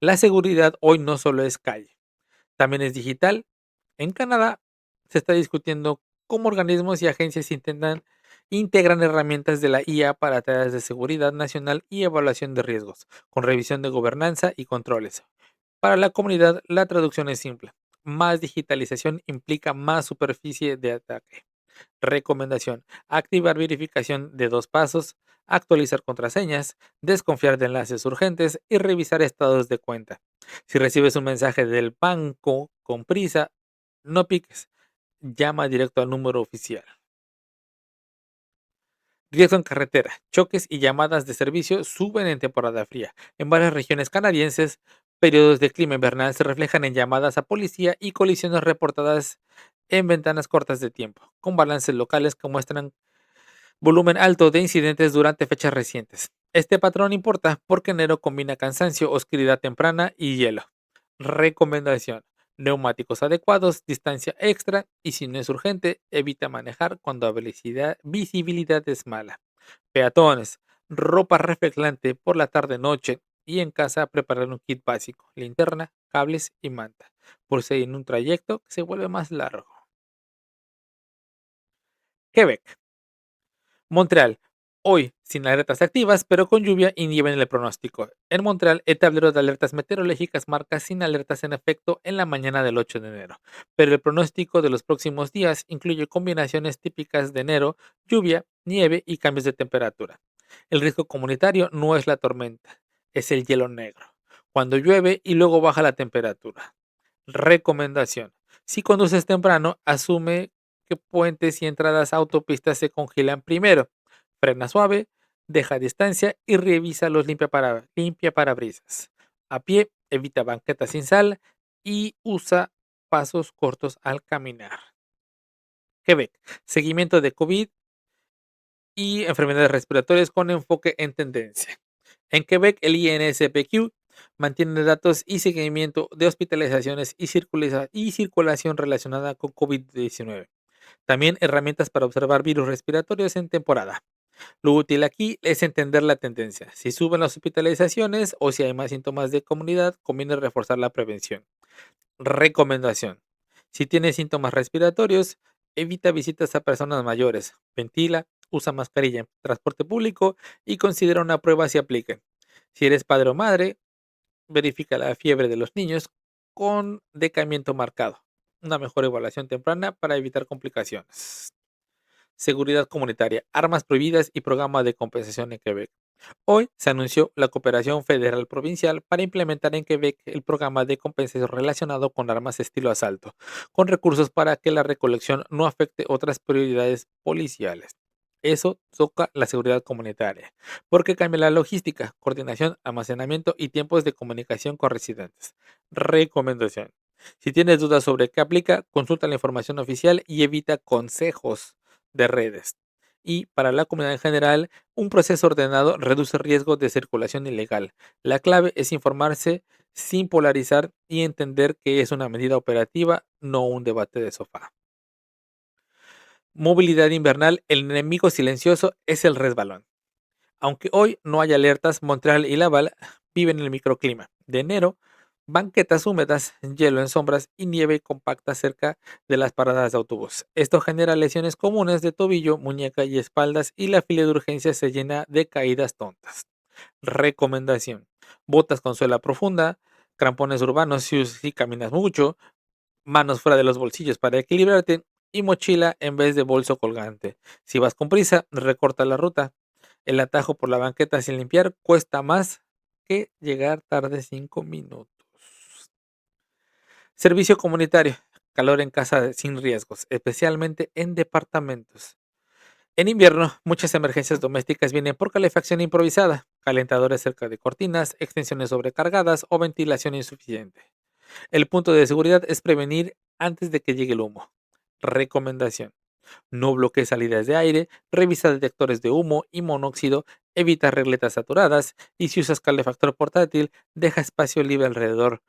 La seguridad hoy no solo es calle, también es digital. En Canadá se está discutiendo cómo organismos y agencias integran herramientas de la IA para tareas de seguridad nacional y evaluación de riesgos, con revisión de gobernanza y controles. Para la comunidad, la traducción es simple. Más digitalización implica más superficie de ataque. Recomendación: activar verificación de 2 pasos, actualizar contraseñas, desconfiar de enlaces urgentes y revisar estados de cuenta. Si recibes un mensaje del banco con prisa, no piques, llama directo al número oficial. Riesgo en carretera, choques y llamadas de servicio suben en temporada fría. En varias regiones canadienses, periodos de clima invernal se reflejan en llamadas a policía y colisiones reportadas en ventanas cortas de tiempo, con balances locales que muestran volumen alto de incidentes durante fechas recientes. Este patrón importa porque enero combina cansancio, oscuridad temprana y hielo. Recomendación: neumáticos adecuados, distancia extra y si no es urgente, evita manejar cuando la visibilidad es mala. Peatones, ropa reflectante por la tarde-noche y en casa preparar un kit básico, linterna, cables y manta, por si hay en un trayecto que se vuelve más largo. Quebec. Montreal. Hoy, sin alertas activas, pero con lluvia y nieve en el pronóstico. En Montreal, el tablero de alertas meteorológicas marca sin alertas en efecto en la mañana del 8 de enero, pero el pronóstico de los próximos días incluye combinaciones típicas de enero: lluvia, nieve y cambios de temperatura. El riesgo comunitario no es la tormenta, Es el hielo negro, cuando llueve y luego baja la temperatura. Recomendación. Si conduces temprano, asume que puentes y entradas a autopistas se congelan primero. Frena suave, deja distancia y revisa los limpia parabrisas. A pie, evita banquetas sin sal y usa pasos cortos al caminar. Quebec. Seguimiento de COVID y enfermedades respiratorias con enfoque en tendencia. En Quebec, el INSPQ mantiene datos y seguimiento de hospitalizaciones y circulación relacionada con COVID-19. También herramientas para observar virus respiratorios en temporada. Lo útil aquí es entender la tendencia. Si suben las hospitalizaciones o si hay más síntomas de comunidad, conviene reforzar la prevención. Recomendación. Si tienes síntomas respiratorios, evita visitas a personas mayores. Ventila, usa mascarilla en transporte público y considera una prueba si aplica. Si eres padre o madre, verifica la fiebre de los niños con decaimiento marcado. Una mejor evaluación temprana para evitar complicaciones. Seguridad comunitaria, armas prohibidas y programa de compensación en Quebec. Hoy se anunció la cooperación federal provincial para implementar en Quebec el programa de compensación relacionado con armas estilo asalto, con recursos para que la recolección no afecte otras prioridades policiales. Eso toca la seguridad comunitaria, porque cambia la logística, coordinación, almacenamiento y tiempos de comunicación con residentes. Recomendación. Si tienes dudas sobre qué aplica, consulta la información oficial y evita consejos de redes. Y para la comunidad en general, un proceso ordenado reduce riesgos de circulación ilegal. La clave es informarse sin polarizar y entender que es una medida operativa, no un debate de sofá. Movilidad invernal, el enemigo silencioso es el resbalón. Aunque hoy no hay alertas, Montreal y Laval viven en el microclima. De enero, banquetas húmedas, hielo en sombras y nieve compacta cerca de las paradas de autobús. Esto genera lesiones comunes de tobillo, muñeca y espaldas y la fila de urgencia se llena de caídas tontas. Recomendación. Botas con suela profunda, crampones urbanos si caminas mucho, manos fuera de los bolsillos para equilibrarte y mochila en vez de bolso colgante. Si vas con prisa, recorta la ruta. El atajo por la banqueta sin limpiar cuesta más que llegar tarde 5 minutos. Servicio comunitario. Calor en casa sin riesgos, especialmente en departamentos. En invierno, muchas emergencias domésticas vienen por calefacción improvisada, calentadores cerca de cortinas, extensiones sobrecargadas o ventilación insuficiente. El punto de seguridad es prevenir antes de que llegue el humo. Recomendación. No bloquees salidas de aire, revisa detectores de humo y monóxido, evita regletas saturadas y si usas calefactor portátil, deja espacio libre alrededor.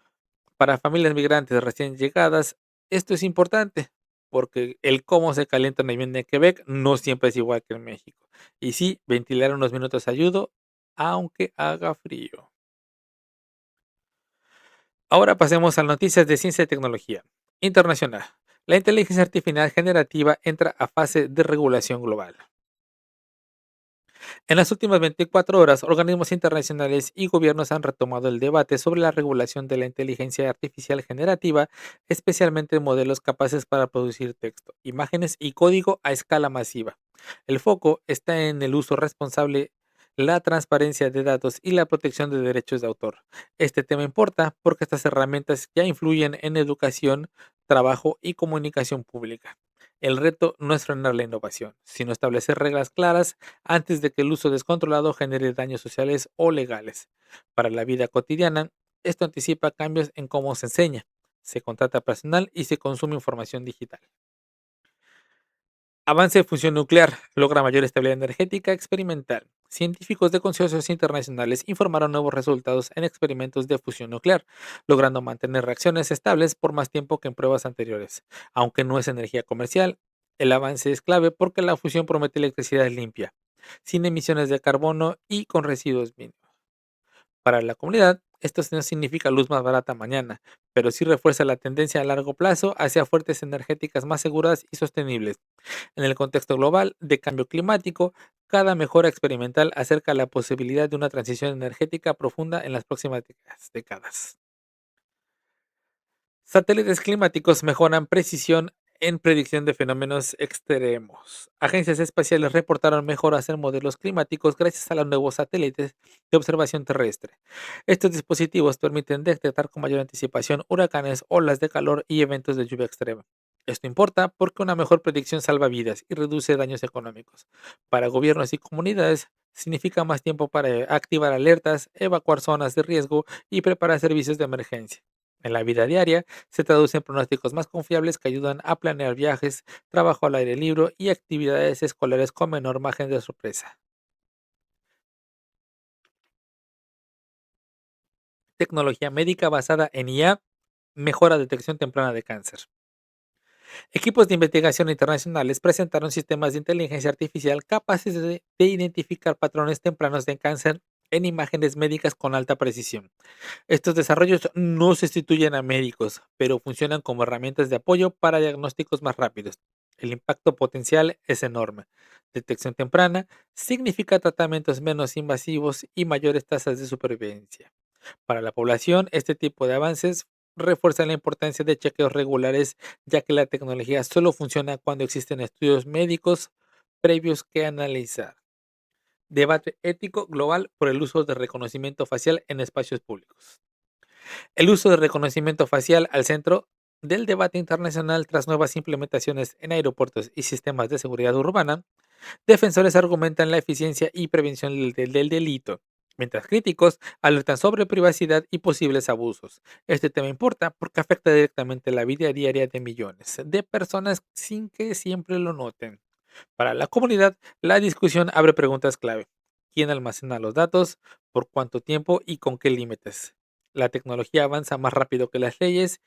Para familias migrantes recién llegadas, esto es importante porque el cómo se calienta una vivienda en Quebec no siempre es igual que en México. Y sí, ventilar unos minutos ayuda, aunque haga frío. Ahora pasemos a noticias de ciencia y tecnología. Internacional. La inteligencia artificial generativa entra a fase de regulación global. En las últimas 24 horas, organismos internacionales y gobiernos han retomado el debate sobre la regulación de la inteligencia artificial generativa, especialmente modelos capaces para producir texto, imágenes y código a escala masiva. El foco está en el uso responsable, la transparencia de datos y la protección de derechos de autor. Este tema importa porque estas herramientas ya influyen en educación, trabajo y comunicación pública. El reto no es frenar la innovación, sino establecer reglas claras antes de que el uso descontrolado genere daños sociales o legales. Para la vida cotidiana, esto anticipa cambios en cómo se enseña, se contrata personal y se consume información digital. Avance de fusión nuclear logra mayor estabilidad energética experimental. Científicos de consorcios internacionales informaron nuevos resultados en experimentos de fusión nuclear, logrando mantener reacciones estables por más tiempo que en pruebas anteriores. Aunque no es energía comercial, el avance es clave porque la fusión promete electricidad limpia, sin emisiones de carbono y con residuos mínimos. Para la comunidad, esto no significa luz más barata mañana, pero sí refuerza la tendencia a largo plazo hacia fuentes energéticas más seguras y sostenibles. En el contexto global de cambio climático, cada mejora experimental acerca la posibilidad de una transición energética profunda en las próximas décadas. Satélites climáticos mejoran precisión En predicción de fenómenos extremos, agencias espaciales reportaron mejoras en modelos climáticos gracias a los nuevos satélites de observación terrestre. Estos dispositivos permiten detectar con mayor anticipación huracanes, olas de calor y eventos de lluvia extrema. Esto importa porque una mejor predicción salva vidas y reduce daños económicos. Para gobiernos y comunidades, significa más tiempo para activar alertas, evacuar zonas de riesgo y preparar servicios de emergencia. En la vida diaria, se traduce en pronósticos más confiables que ayudan a planear viajes, trabajo al aire libre y actividades escolares con menor margen de sorpresa. Tecnología médica basada en IA mejora detección temprana de cáncer. Equipos de investigación internacionales presentaron sistemas de inteligencia artificial capaces de identificar patrones tempranos de cáncer en imágenes médicas con alta precisión. Estos desarrollos no sustituyen a médicos, pero funcionan como herramientas de apoyo para diagnósticos más rápidos. El impacto potencial es enorme. Detección temprana significa tratamientos menos invasivos y mayores tasas de supervivencia. Para la población, este tipo de avances refuerzan la importancia de chequeos regulares, ya que la tecnología solo funciona cuando existen estudios médicos previos que analizar. Debate ético global por el uso de reconocimiento facial en espacios públicos. El uso de reconocimiento facial al centro del debate internacional tras nuevas implementaciones en aeropuertos y sistemas de seguridad urbana. Defensores argumentan la eficiencia y prevención del delito, mientras críticos alertan sobre privacidad y posibles abusos. Este tema importa porque afecta directamente la vida diaria de millones de personas sin que siempre lo noten. Para la comunidad, la discusión abre preguntas clave. ¿Quién almacena los datos? ¿Por cuánto tiempo? ¿Y con qué límites? La tecnología avanza más rápido que las leyes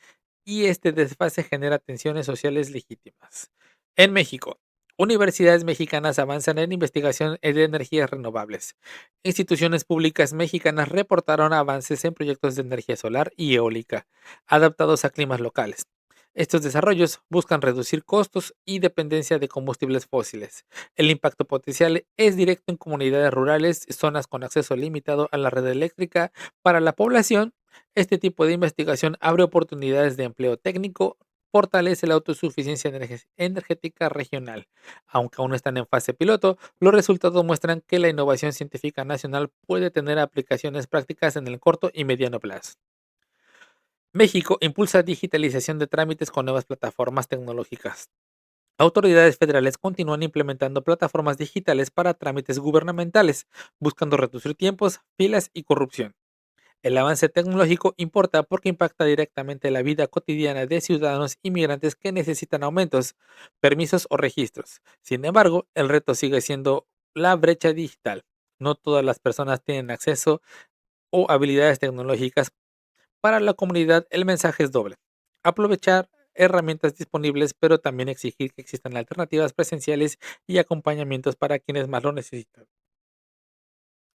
y este desfase genera tensiones sociales legítimas. En México, universidades mexicanas avanzan en investigación de energías renovables. Instituciones públicas mexicanas reportaron avances en proyectos de energía solar y eólica, adaptados a climas locales. Estos desarrollos buscan reducir costos y dependencia de combustibles fósiles. El impacto potencial es directo en comunidades rurales, zonas con acceso limitado a la red eléctrica. Para la población, este tipo de investigación abre oportunidades de empleo técnico, fortalece la autosuficiencia energética regional. Aunque aún están en fase piloto, los resultados muestran que la innovación científica nacional puede tener aplicaciones prácticas en el corto y mediano plazo. México impulsa digitalización de trámites con nuevas plataformas tecnológicas. Autoridades federales continúan implementando plataformas digitales para trámites gubernamentales, buscando reducir tiempos, filas y corrupción. El avance tecnológico importa porque impacta directamente la vida cotidiana de ciudadanos inmigrantes que necesitan aumentos, permisos o registros. Sin embargo, el reto sigue siendo la brecha digital. No todas las personas tienen acceso o habilidades tecnológicas. Para la comunidad, el mensaje es doble. Aprovechar herramientas disponibles, pero también exigir que existan alternativas presenciales y acompañamientos para quienes más lo necesitan.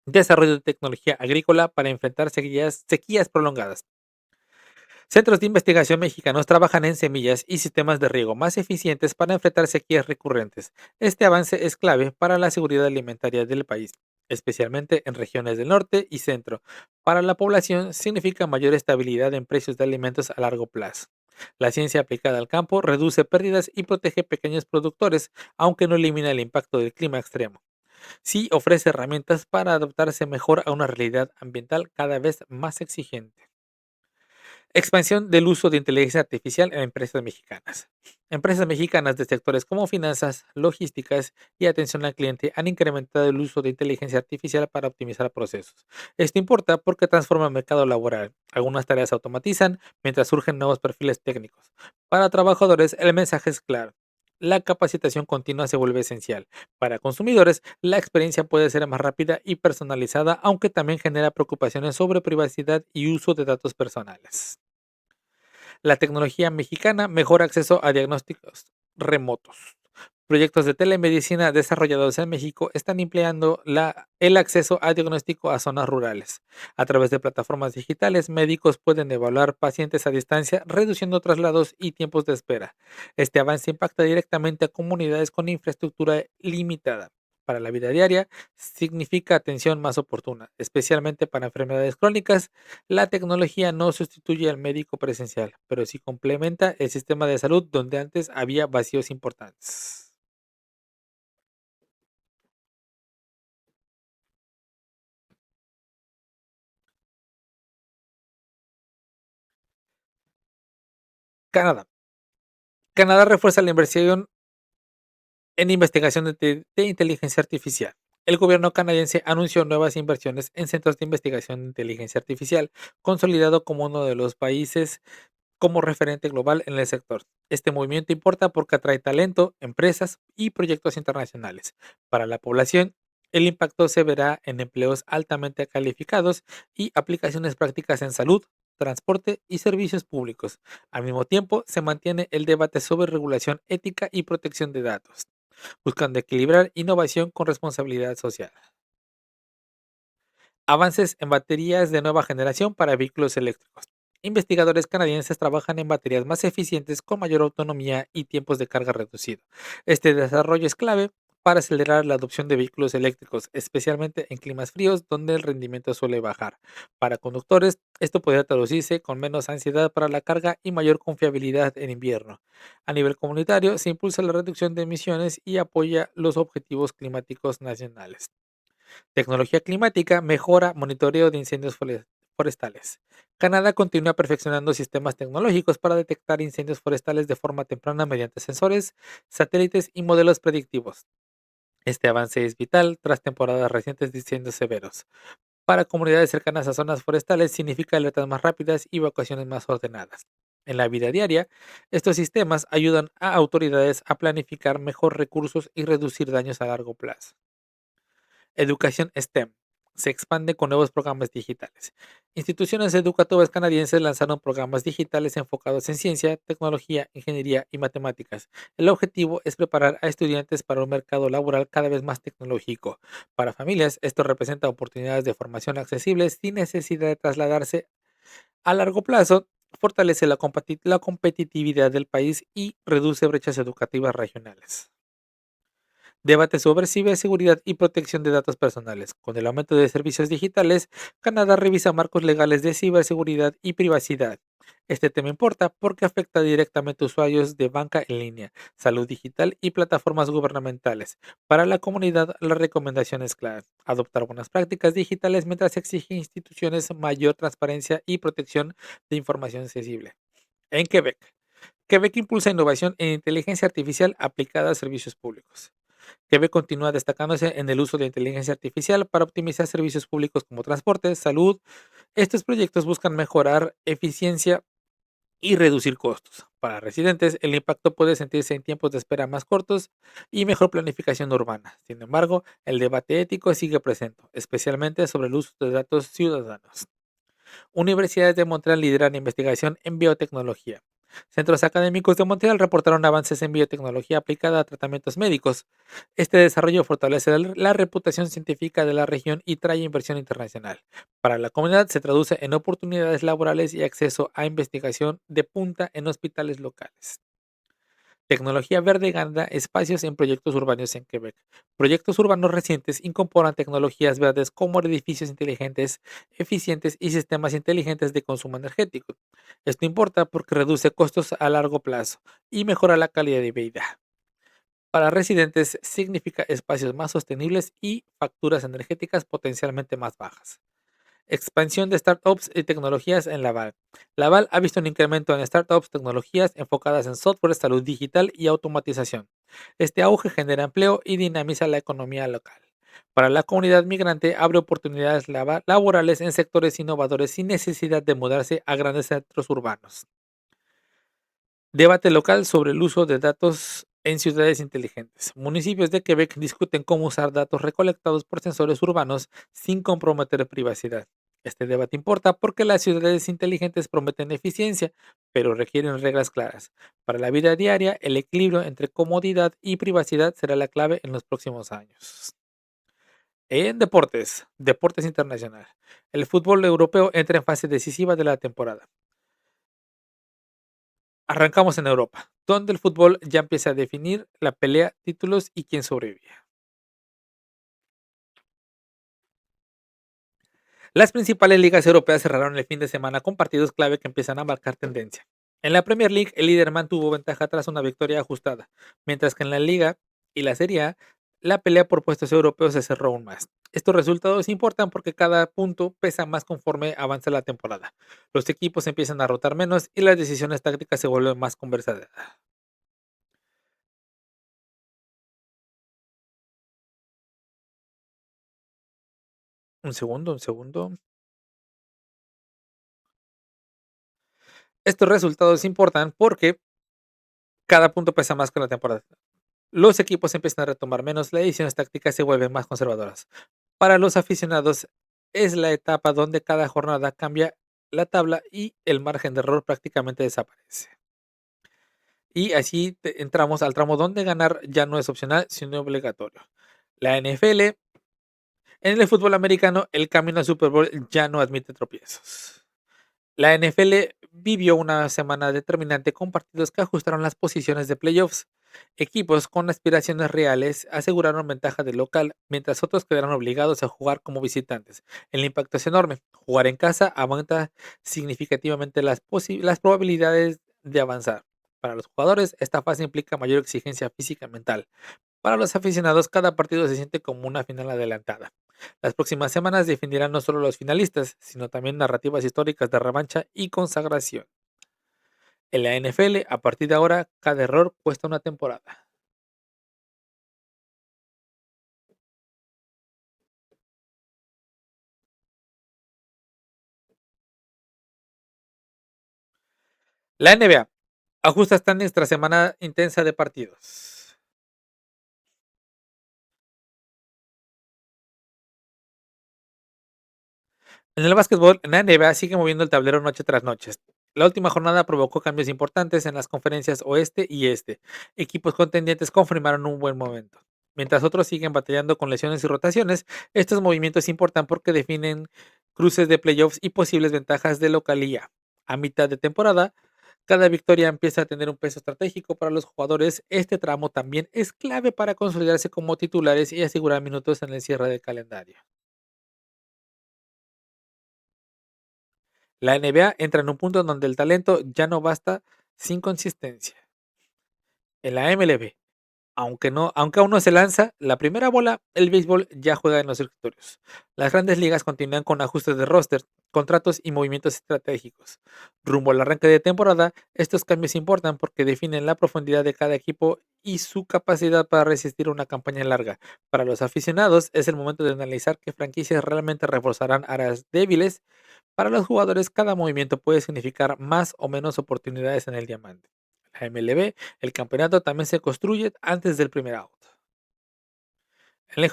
Desarrollo de tecnología agrícola para enfrentar sequías prolongadas. Centros de investigación mexicanos trabajan en semillas y sistemas de riego más eficientes para enfrentar sequías recurrentes. Este avance es clave para la seguridad alimentaria del país, especialmente en regiones del norte y centro. Para la población significa mayor estabilidad en precios de alimentos a largo plazo. La ciencia aplicada al campo reduce pérdidas y protege pequeños productores, aunque no elimina el impacto del clima extremo. Sí ofrece herramientas para adaptarse mejor a una realidad ambiental cada vez más exigente. Expansión del uso de inteligencia artificial en empresas mexicanas. Empresas mexicanas de sectores como finanzas, logísticas y atención al cliente han incrementado el uso de inteligencia artificial para optimizar procesos. Esto importa porque transforma el mercado laboral. Algunas tareas se automatizan mientras surgen nuevos perfiles técnicos. Para trabajadores, el mensaje es claro. La capacitación continua se vuelve esencial. Para consumidores, la experiencia puede ser más rápida y personalizada, aunque también genera preocupaciones sobre privacidad y uso de datos personales. La tecnología mexicana mejora acceso a diagnósticos remotos. Proyectos de telemedicina desarrollados en México están empleando el acceso a diagnóstico a zonas rurales. A través de plataformas digitales, médicos pueden evaluar pacientes a distancia, reduciendo traslados y tiempos de espera. Este avance impacta directamente a comunidades con infraestructura limitada. Para la vida diaria, significa atención más oportuna, especialmente para enfermedades crónicas. La tecnología no sustituye al médico presencial, pero sí complementa el sistema de salud donde antes había vacíos importantes. Canadá. Canadá refuerza la inversión en investigación de inteligencia artificial. El gobierno canadiense anunció nuevas inversiones en centros de investigación de inteligencia artificial, consolidado como uno de los países como referente global en el sector. Este movimiento importa porque atrae talento, empresas y proyectos internacionales. Para la población, el impacto se verá en empleos altamente calificados y aplicaciones prácticas en salud, transporte y servicios públicos. Al mismo tiempo, se mantiene el debate sobre regulación ética y protección de datos, buscando equilibrar innovación con responsabilidad social. Avances en baterías de nueva generación para vehículos eléctricos. Investigadores canadienses trabajan en baterías más eficientes con mayor autonomía y tiempos de carga reducido. Este desarrollo es clave para acelerar la adopción de vehículos eléctricos, especialmente en climas fríos donde el rendimiento suele bajar. Para conductores, esto podría traducirse con menos ansiedad para la carga y mayor confiabilidad en invierno. A nivel comunitario, se impulsa la reducción de emisiones y apoya los objetivos climáticos nacionales. Tecnología climática mejora monitoreo de incendios forestales. Canadá continúa perfeccionando sistemas tecnológicos para detectar incendios forestales de forma temprana mediante sensores, satélites y modelos predictivos. Este avance es vital tras temporadas recientes de incendios severos. Para comunidades cercanas a zonas forestales significa alertas más rápidas y evacuaciones más ordenadas. En la vida diaria, estos sistemas ayudan a autoridades a planificar mejor recursos y reducir daños a largo plazo. Educación STEM. Se expande con nuevos programas digitales. Instituciones educativas canadienses lanzaron programas digitales enfocados en ciencia, tecnología, ingeniería y matemáticas. El objetivo es preparar a estudiantes para un mercado laboral cada vez más tecnológico. Para familias, esto representa oportunidades de formación accesibles sin necesidad de trasladarse. A largo plazo, fortalece la competitividad del país y reduce brechas educativas regionales. Debate sobre ciberseguridad y protección de datos personales. Con el aumento de servicios digitales, Canadá revisa marcos legales de ciberseguridad y privacidad. Este tema importa porque afecta directamente a usuarios de banca en línea, salud digital y plataformas gubernamentales. Para la comunidad, la recomendación es clara: adoptar buenas prácticas digitales mientras exige instituciones mayor transparencia y protección de información sensible. En Quebec, Quebec impulsa innovación en inteligencia artificial aplicada a servicios públicos. Quebec continúa destacándose en el uso de inteligencia artificial para optimizar servicios públicos como transporte, salud. Estos proyectos buscan mejorar eficiencia y reducir costos. Para residentes, el impacto puede sentirse en tiempos de espera más cortos y mejor planificación urbana. Sin embargo, el debate ético sigue presente, especialmente sobre el uso de datos ciudadanos. Universidades de Montreal lideran investigación en biotecnología. Centros académicos de Montreal reportaron avances en biotecnología aplicada a tratamientos médicos. Este desarrollo fortalece la reputación científica de la región y trae inversión internacional. Para la comunidad se traduce en oportunidades laborales y acceso a investigación de punta en hospitales locales. Tecnología verde gana espacios en proyectos urbanos en Quebec. Proyectos urbanos recientes incorporan tecnologías verdes como edificios inteligentes, eficientes y sistemas inteligentes de consumo energético. Esto importa porque reduce costos a largo plazo y mejora la calidad de vida. Para residentes significa espacios más sostenibles y facturas energéticas potencialmente más bajas. Expansión de startups y tecnologías en Laval. Laval ha visto un incremento en startups, tecnologías enfocadas en software, salud digital y automatización. Este auge genera empleo y dinamiza la economía local. Para la comunidad migrante abre oportunidades laborales en sectores innovadores sin necesidad de mudarse a grandes centros urbanos. Debate local sobre el uso de datos en ciudades inteligentes. Municipios de Quebec discuten cómo usar datos recolectados por sensores urbanos sin comprometer privacidad. Este debate importa porque las ciudades inteligentes prometen eficiencia, pero requieren reglas claras. Para la vida diaria, el equilibrio entre comodidad y privacidad será la clave en los próximos años. En deportes internacional. El fútbol europeo entra en fase decisiva de la temporada. Arrancamos en Europa, donde el fútbol ya empieza a definir la pelea, títulos y quién sobrevive. Las principales ligas europeas cerraron el fin de semana con partidos clave que empiezan a marcar tendencia. En la Premier League, el líder mantuvo ventaja tras una victoria ajustada, mientras que en la Liga y la Serie A, la pelea por puestos europeos se cerró aún más. Estos resultados importan porque cada punto pesa más conforme avanza la temporada. Los equipos empiezan a rotar menos y las decisiones tácticas se vuelven más conversadas. Un segundo, un segundo. Estos resultados importan porque cada punto pesa más que la temporada. Los equipos empiezan a retomar menos, las decisiones tácticas se vuelven más conservadoras. Para los aficionados, es la etapa donde cada jornada cambia la tabla y el margen de error prácticamente desaparece. Y así entramos al tramo donde ganar ya no es opcional, sino obligatorio. La NFL, en el fútbol americano, el camino al Super Bowl ya no admite tropiezos. La NFL vivió una semana determinante con partidos que ajustaron las posiciones de playoffs. Equipos con aspiraciones reales aseguraron ventaja de local, mientras otros quedaron obligados a jugar como visitantes. El impacto es enorme. Jugar en casa aumenta significativamente las probabilidades de avanzar. Para los jugadores, esta fase implica mayor exigencia física y mental. Para los aficionados, cada partido se siente como una final adelantada. Las próximas semanas definirán no solo los finalistas, sino también narrativas históricas de revancha y consagración. En la NFL, a partir de ahora, cada error cuesta una temporada. La NBA ajusta standings tras semana intensa de partidos. En el básquetbol, la NBA sigue moviendo el tablero noche tras noche. La última jornada provocó cambios importantes en las conferencias oeste y este. Equipos contendientes confirmaron un buen momento. Mientras otros siguen batallando con lesiones y rotaciones, estos movimientos importan porque definen cruces de playoffs y posibles ventajas de localía. A mitad de temporada, cada victoria empieza a tener un peso estratégico para los jugadores. Este tramo también es clave para consolidarse como titulares y asegurar minutos en el cierre del calendario. La NBA entra en un punto donde el talento ya no basta sin consistencia. En la MLB, aunque aún no se lanza la primera bola, el béisbol ya juega en los escritorios. Las grandes ligas continúan con ajustes de roster, contratos y movimientos estratégicos. Rumbo al arranque de temporada, estos cambios importan porque definen la profundidad de cada equipo y su capacidad para resistir una campaña larga. Para los aficionados, es el momento de analizar qué franquicias realmente reforzarán áreas débiles. Para los jugadores, cada movimiento puede significar más o menos oportunidades en el diamante. La MLB, el campeonato también se construye antes del primer out. En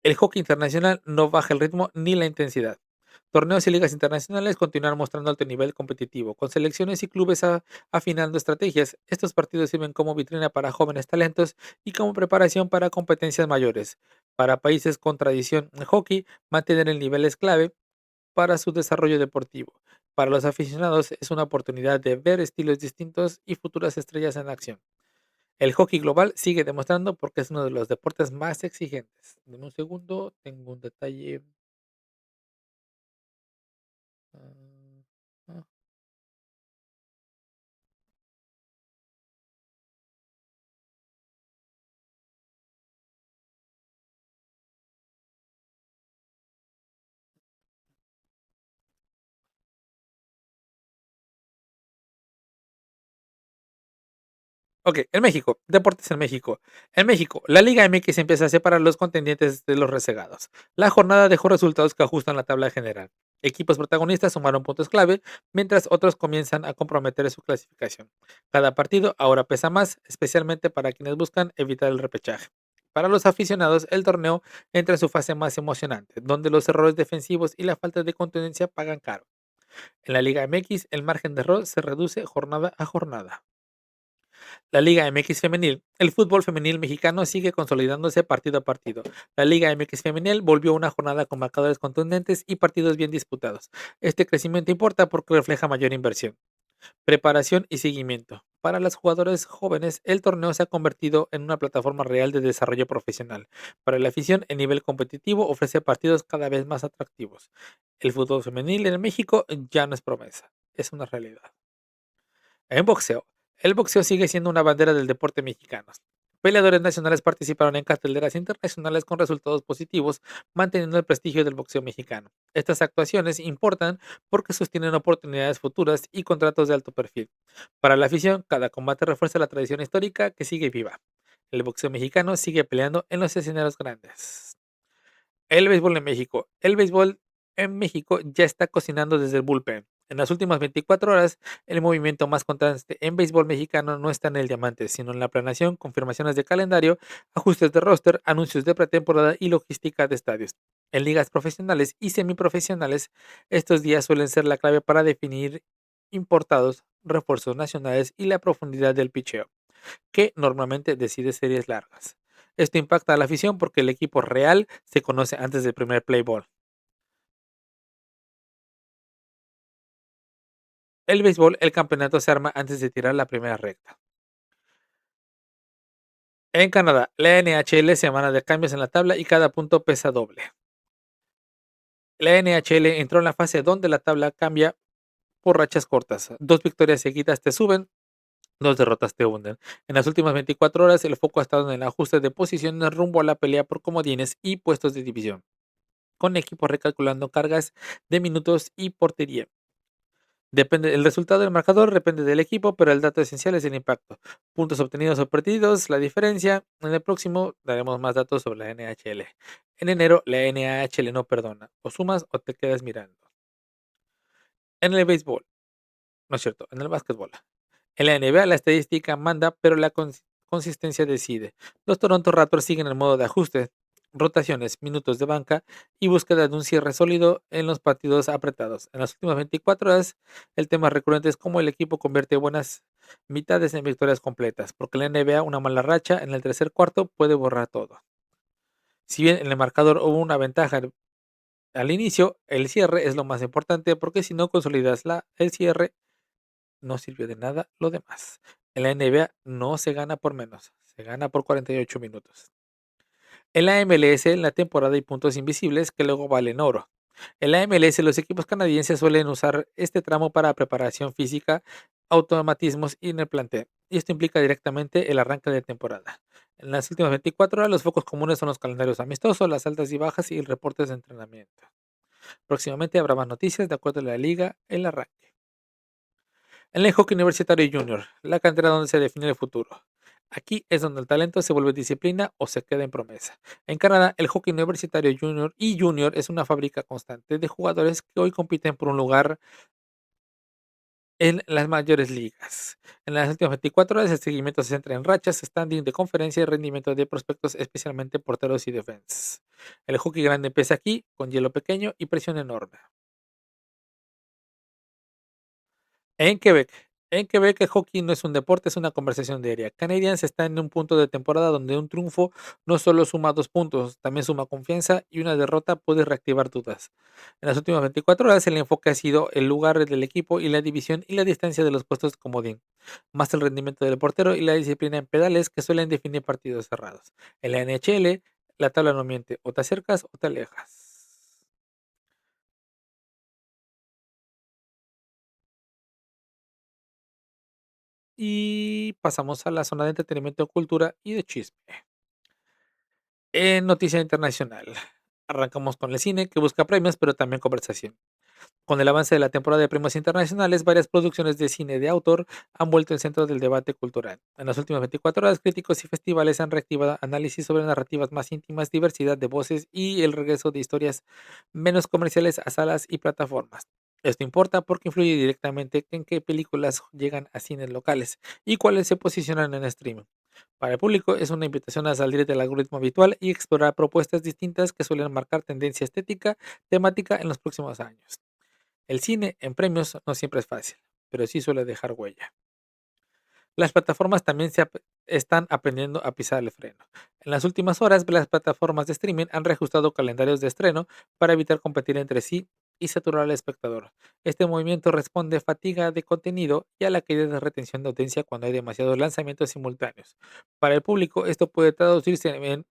el hockey internacional no baja el ritmo ni la intensidad. Torneos y ligas internacionales continúan mostrando alto nivel competitivo, con selecciones y clubes afinando estrategias. Estos partidos sirven como vitrina para jóvenes talentos y como preparación para competencias mayores. Para países con tradición en hockey, mantener el nivel es clave para su desarrollo deportivo. Para los aficionados es una oportunidad de ver estilos distintos y futuras estrellas en acción. El hockey global sigue demostrando porque es uno de los deportes más exigentes. Deme un segundo, tengo un detalle. ah, ah, Ok, en México, deportes en México. En México, la Liga MX empieza a separar los contendientes de los resegados. La jornada dejó resultados que ajustan la tabla general. Equipos protagonistas sumaron puntos clave, mientras otros comienzan a comprometer su clasificación. Cada partido ahora pesa más, especialmente para quienes buscan evitar el repechaje. Para los aficionados, el torneo entra en su fase más emocionante, donde los errores defensivos y la falta de contundencia pagan caro. En la Liga MX, el margen de error se reduce jornada a jornada. La Liga MX Femenil. El fútbol femenil mexicano sigue consolidándose partido a partido. La Liga MX Femenil volvió a una jornada con marcadores contundentes y partidos bien disputados. Este crecimiento importa porque refleja mayor inversión, preparación y seguimiento. Para los jugadores jóvenes, el torneo se ha convertido en una plataforma real de desarrollo profesional. Para la afición, el nivel competitivo ofrece partidos cada vez más atractivos. El fútbol femenil en México ya no es promesa, es una realidad. En boxeo, el boxeo sigue siendo una bandera del deporte mexicano. Peleadores nacionales participaron en carteleras internacionales con resultados positivos, manteniendo el prestigio del boxeo mexicano. Estas actuaciones importan porque sostienen oportunidades futuras y contratos de alto perfil. Para la afición, cada combate refuerza la tradición histórica que sigue viva. El boxeo mexicano sigue peleando en los escenarios grandes. El béisbol en México. El béisbol en México ya está cocinando desde el bullpen. En las últimas 24 horas, el movimiento más constante en béisbol mexicano no está en el diamante, sino en la planeación, confirmaciones de calendario, ajustes de roster, anuncios de pretemporada y logística de estadios. En ligas profesionales y semiprofesionales, estos días suelen ser la clave para definir importados, refuerzos nacionales y la profundidad del picheo, que normalmente decide series largas. Esto impacta a la afición porque el equipo real se conoce antes del primer play ball. El béisbol, el campeonato se arma antes de tirar la primera recta. En Canadá, la NHL semana de cambios en la tabla y cada punto pesa doble. La NHL entró en la fase donde la tabla cambia por rachas cortas. Dos victorias seguidas te suben, dos derrotas te hunden. En las últimas 24 horas el foco ha estado en el ajuste de posiciones rumbo a la pelea por comodines y puestos de división, con equipos recalculando cargas de minutos y portería. Depende, el resultado del marcador depende del equipo, pero el dato esencial es el impacto. Puntos obtenidos o perdidos, la diferencia. En el próximo daremos más datos sobre la NHL. En enero, la NHL no perdona. O sumas o te quedas mirando. En el béisbol, no es cierto, en el básquetbol. En la NBA la estadística manda, pero la consistencia decide. Los Toronto Raptors siguen el modo de ajuste, rotaciones, minutos de banca y búsqueda de un cierre sólido en los partidos apretados. En las últimas 24 horas, el tema recurrente es cómo el equipo convierte buenas mitades en victorias completas, porque en la NBA una mala racha en el tercer cuarto puede borrar todo. Si bien en el marcador hubo una ventaja al inicio, el cierre es lo más importante porque si no consolidas el cierre, no sirvió de nada lo demás. En la NBA no se gana por menos, se gana por 48 minutos. En la MLS, en la temporada hay puntos invisibles que luego valen oro. En la MLS, los equipos canadienses suelen usar este tramo para preparación física, automatismos y en el plantel. Y esto implica directamente el arranque de temporada. En las últimas 24 horas, los focos comunes son los calendarios amistosos, las altas y bajas y el reportes de entrenamiento. Próximamente habrá más noticias de acuerdo a la liga, el arranque. En el hockey universitario junior, la cantera donde se define el futuro. Aquí es donde el talento se vuelve disciplina o se queda en promesa. En Canadá, el hockey universitario junior y junior es una fábrica constante de jugadores que hoy compiten por un lugar en las mayores ligas. En las últimas 24 horas, el seguimiento se centra en rachas, standing de conferencia y rendimiento de prospectos, especialmente porteros y defensas. El hockey grande empieza aquí, con hielo pequeño y presión enorme. En Quebec. En Quebec el hockey no es un deporte, es una conversación diaria. Canadiens está en un punto de temporada donde un triunfo no solo suma 2 puntos, también suma confianza y una derrota puede reactivar dudas. En las últimas 24 horas el enfoque ha sido el lugar del equipo y la división y la distancia de los puestos de comodín, más el rendimiento del portero y la disciplina en pedales que suelen definir partidos cerrados. En la NHL la tabla no miente, o te acercas o te alejas. Y pasamos a la zona de entretenimiento, cultura y de chisme. En noticia internacional, arrancamos con el cine que busca premios pero también conversación. Con el avance de la temporada de premios internacionales, varias producciones de cine de autor han vuelto al centro del debate cultural. En las últimas 24 horas, críticos y festivales han reactivado análisis sobre narrativas más íntimas, diversidad de voces y el regreso de historias menos comerciales a salas y plataformas. Esto importa porque influye directamente en qué películas llegan a cines locales y cuáles se posicionan en streaming. Para el público es una invitación a salir del algoritmo habitual y explorar propuestas distintas que suelen marcar tendencia estética, temática en los próximos años. El cine en premios no siempre es fácil, pero sí suele dejar huella. Las plataformas también están aprendiendo a pisar el freno. En las últimas horas, las plataformas de streaming han reajustado calendarios de estreno para evitar competir entre sí y saturar al espectador. Este movimiento responde a fatiga de contenido y a la caída de retención de audiencia cuando hay demasiados lanzamientos simultáneos. Para el público, esto puede traducirse en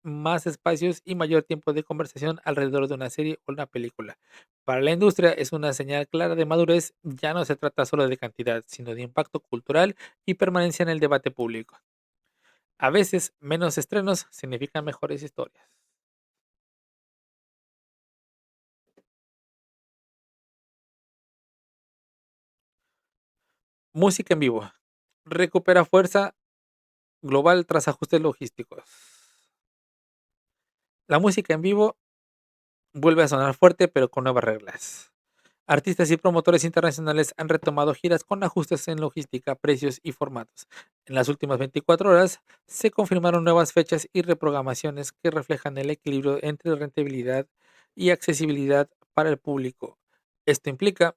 más espacios y mayor tiempo de conversación alrededor de una serie o una película. Para la industria es una señal clara de madurez, ya no se trata solo de cantidad, sino de impacto cultural y permanencia en el debate público. A veces, menos estrenos significan mejores historias. Música en vivo. Recupera fuerza global tras ajustes logísticos. La música en vivo vuelve a sonar fuerte, pero con nuevas reglas. Artistas y promotores internacionales han retomado giras con ajustes en logística, precios y formatos. En las últimas 24 horas se confirmaron nuevas fechas y reprogramaciones que reflejan el equilibrio entre rentabilidad y accesibilidad para el público. Esto implica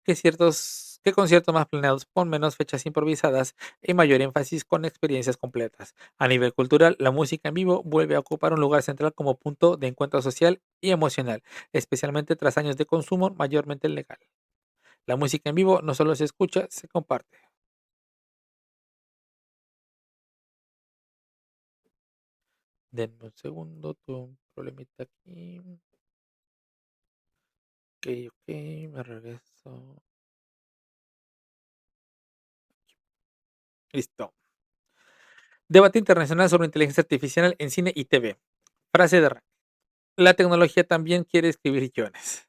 que conciertos más planeados con menos fechas improvisadas y mayor énfasis con experiencias completas. A nivel cultural, la música en vivo vuelve a ocupar un lugar central como punto de encuentro social y emocional, especialmente tras años de consumo mayormente legal. La música en vivo no solo se escucha, se comparte. Denme un segundo, tuve un problemita aquí. Ok, ok, me regreso. Listo. Debate internacional sobre inteligencia artificial en cine y TV. Frase de arranque. La tecnología también quiere escribir guiones.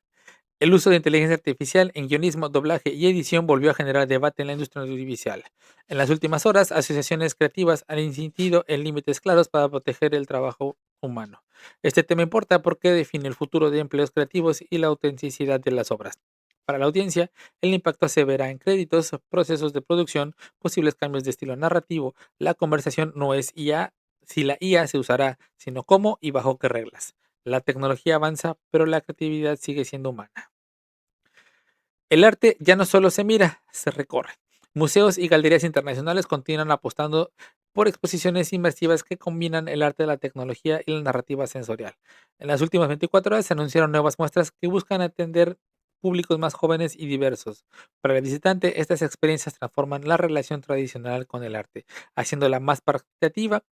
El uso de inteligencia artificial en guionismo, doblaje y edición volvió a generar debate en la industria audiovisual. En las últimas horas, asociaciones creativas han incidido en límites claros para proteger el trabajo humano. Este tema importa porque define el futuro de empleos creativos y la autenticidad de las obras. Para la audiencia, el impacto se verá en créditos, procesos de producción, posibles cambios de estilo narrativo. La conversación no es IA, si la IA se usará, sino cómo y bajo qué reglas. La tecnología avanza, pero la creatividad sigue siendo humana. El arte ya no solo se mira, se recorre. Museos y galerías internacionales continúan apostando por exposiciones inmersivas que combinan el arte de la tecnología y la narrativa sensorial. En las últimas 24 horas se anunciaron nuevas muestras que buscan atender públicos más jóvenes y diversos. Para el visitante, estas experiencias transforman la relación tradicional con el arte, haciéndola más participativa.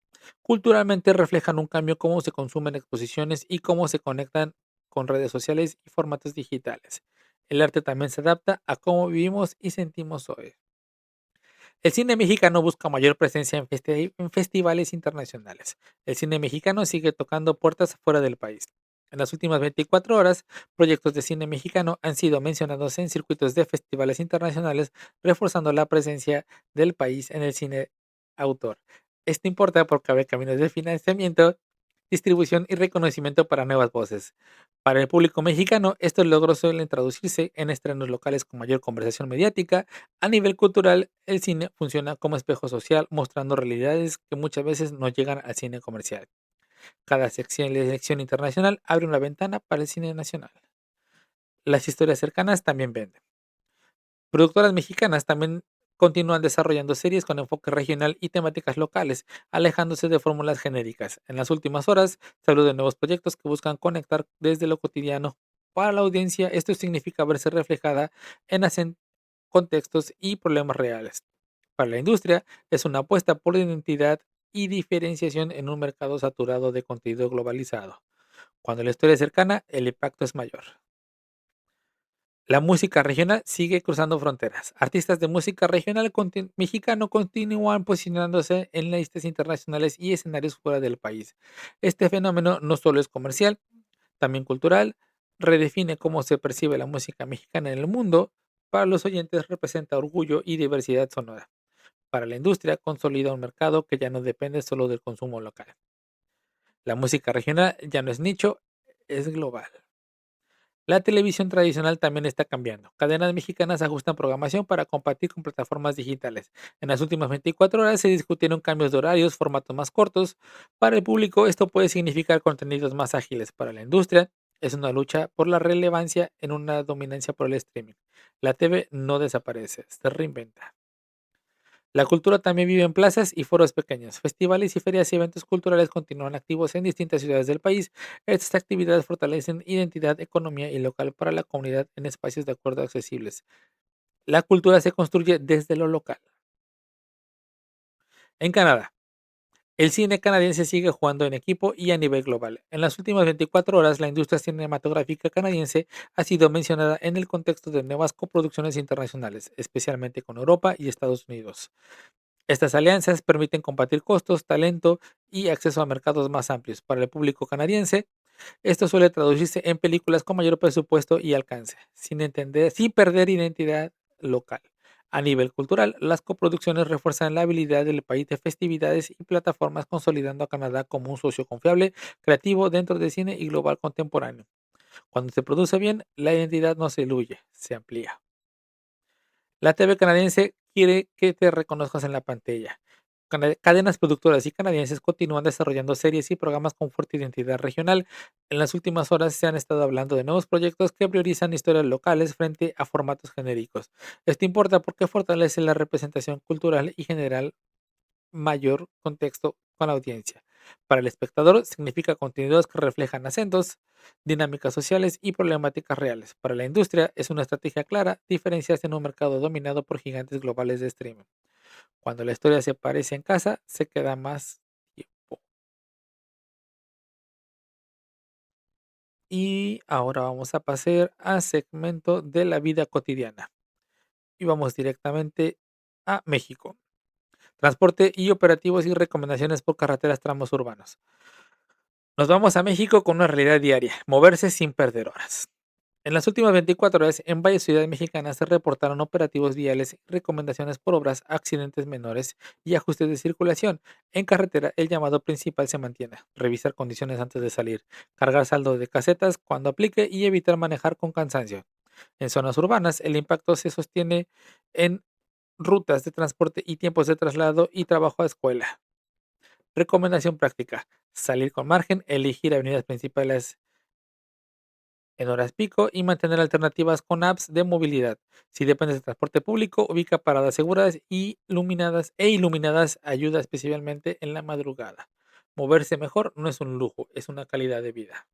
Culturalmente reflejan un cambio en cómo se consumen exposiciones y cómo se conectan con redes sociales y formatos digitales. El arte también se adapta a cómo vivimos y sentimos hoy. El cine mexicano busca mayor presencia en festivales internacionales. El cine mexicano sigue tocando puertas fuera del país. En las últimas 24 horas, proyectos de cine mexicano han sido mencionados en circuitos de festivales internacionales, reforzando la presencia del país en el cine autor. Esto importa porque abre caminos de financiamiento, distribución y reconocimiento para nuevas voces. Para el público mexicano, estos logros suelen traducirse en estrenos locales con mayor conversación mediática. A nivel cultural, el cine funciona como espejo social, mostrando realidades que muchas veces no llegan al cine comercial. Cada selección internacional abre una ventana para el cine nacional. Las historias cercanas también venden. Productoras mexicanas también continúan desarrollando series con enfoque regional y temáticas locales, alejándose de fórmulas genéricas. En las últimas horas se habló de nuevos proyectos que buscan conectar desde lo cotidiano. Para la audiencia, esto significa verse reflejada en contextos y problemas reales. Para la industria, es una apuesta por identidad y diferenciación en un mercado saturado de contenido globalizado. Cuando la historia es cercana, el impacto es mayor. La música regional sigue cruzando fronteras. Artistas de música regional mexicano continúan posicionándose en listas internacionales y escenarios fuera del país. Este fenómeno no solo es comercial, también cultural, redefine cómo se percibe la música mexicana en el mundo. Para los oyentes representa orgullo y diversidad sonora. Para la industria consolida un mercado que ya no depende solo del consumo local. La música regional ya no es nicho, es global. La televisión tradicional también está cambiando. Cadenas mexicanas ajustan programación para compartir con plataformas digitales. En las últimas 24 horas se discutieron cambios de horarios, formatos más cortos. Para el público esto puede significar contenidos más ágiles. Para la industria es una lucha por la relevancia en una dominancia por el streaming. La TV no desaparece, se reinventa. La cultura también vive en plazas y foros pequeños. Festivales y ferias y eventos culturales continúan activos en distintas ciudades del país. Estas actividades fortalecen identidad, economía y local para la comunidad en espacios de acuerdo accesibles. La cultura se construye desde lo local. En Canadá, el cine canadiense sigue jugando en equipo y a nivel global. En las últimas 24 horas, la industria cinematográfica canadiense ha sido mencionada en el contexto de nuevas coproducciones internacionales, especialmente con Europa y Estados Unidos. Estas alianzas permiten combatir costos, talento y acceso a mercados más amplios. Para el público canadiense, esto suele traducirse en películas con mayor presupuesto y alcance, sin perder identidad local. A nivel cultural, las coproducciones refuerzan la habilidad del país de festividades y plataformas, consolidando a Canadá como un socio confiable, creativo dentro del cine y global contemporáneo. Cuando se produce bien, la identidad no se diluye, se amplía. La TV canadiense quiere que te reconozcas en la pantalla. Cadenas productoras y canadienses continúan desarrollando series y programas con fuerte identidad regional. En las últimas horas se han estado hablando de nuevos proyectos que priorizan historias locales frente a formatos genéricos. Esto importa porque fortalece la representación cultural y general mayor contexto con la audiencia. Para el espectador significa contenidos que reflejan acentos, dinámicas sociales y problemáticas reales. Para la industria es una estrategia clara diferenciarse en un mercado dominado por gigantes globales de streaming. Cuando la historia se parece en casa, se queda más tiempo. Y ahora vamos a pasar al segmento de la vida cotidiana. Y vamos directamente a México. Transporte y operativos y recomendaciones por carreteras tramos urbanos. Nos vamos a México con una realidad diaria, moverse sin perder horas. En las últimas 24 horas, en varias ciudades mexicanas se reportaron operativos viales, recomendaciones por obras, accidentes menores y ajustes de circulación. En carretera, el llamado principal se mantiene: revisar condiciones antes de salir, cargar saldo de casetas cuando aplique y evitar manejar con cansancio. En zonas urbanas, el impacto se sostiene en rutas de transporte y tiempos de traslado y trabajo a escuela. Recomendación práctica: salir con margen, elegir avenidas principales en horas pico y mantener alternativas con apps de movilidad. Si dependes de transporte público, ubica paradas seguras y iluminadas ayuda especialmente en la madrugada. Moverse mejor no es un lujo, es una calidad de vida.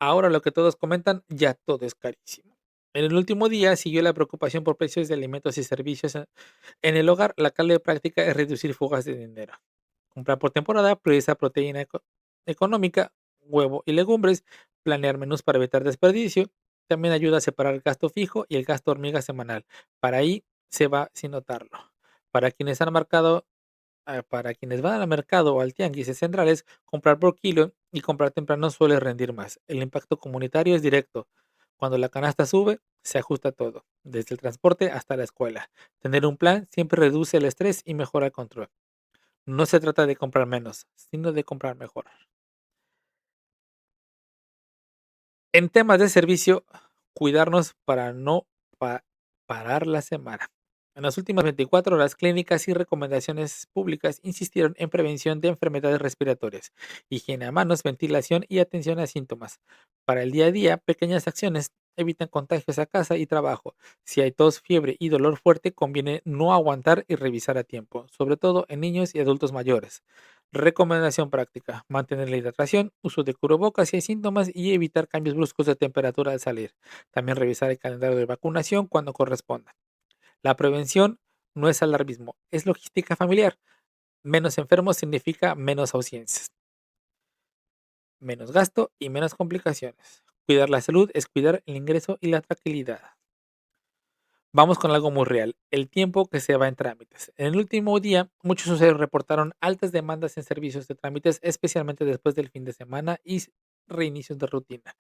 Ahora lo que todos comentan, ya todo es carísimo. En el último día siguió la preocupación por precios de alimentos y servicios. En el hogar, la clave práctica es reducir fugas de dinero. Comprar por temporada, priorizar proteína económica, huevo y legumbres, planear menús para evitar desperdicio. También ayuda a separar el gasto fijo y el gasto hormiga semanal. Para ahí se va sin notarlo. Para quienes han marcado para quienes van al mercado o al tianguis centrales, comprar por kilo y comprar temprano suele rendir más. El impacto comunitario es directo. Cuando la canasta sube, se ajusta todo, desde el transporte hasta la escuela. Tener un plan siempre reduce el estrés y mejora el control. No se trata de comprar menos, sino de comprar mejor. En temas de servicio, cuidarnos para no pa- parar la semana. En las últimas 24 horas, clínicas y recomendaciones públicas insistieron en prevención de enfermedades respiratorias, higiene a manos, ventilación y atención a síntomas. Para el día a día, pequeñas acciones evitan contagios a casa y trabajo. Si hay tos, fiebre y dolor fuerte, conviene no aguantar y revisar a tiempo, sobre todo en niños y adultos mayores. Recomendación práctica: mantener la hidratación, uso de cubrebocas si hay síntomas y evitar cambios bruscos de temperatura al salir. También revisar el calendario de vacunación cuando corresponda. La prevención no es alarmismo, es logística familiar. Menos enfermos significa menos ausencias, menos gasto y menos complicaciones. Cuidar la salud es cuidar el ingreso y la tranquilidad. Vamos con algo muy real: el tiempo que se va en trámites. En el último día, muchos usuarios reportaron altas demandas en servicios de trámites, especialmente después del fin de semana y reinicios de rutina.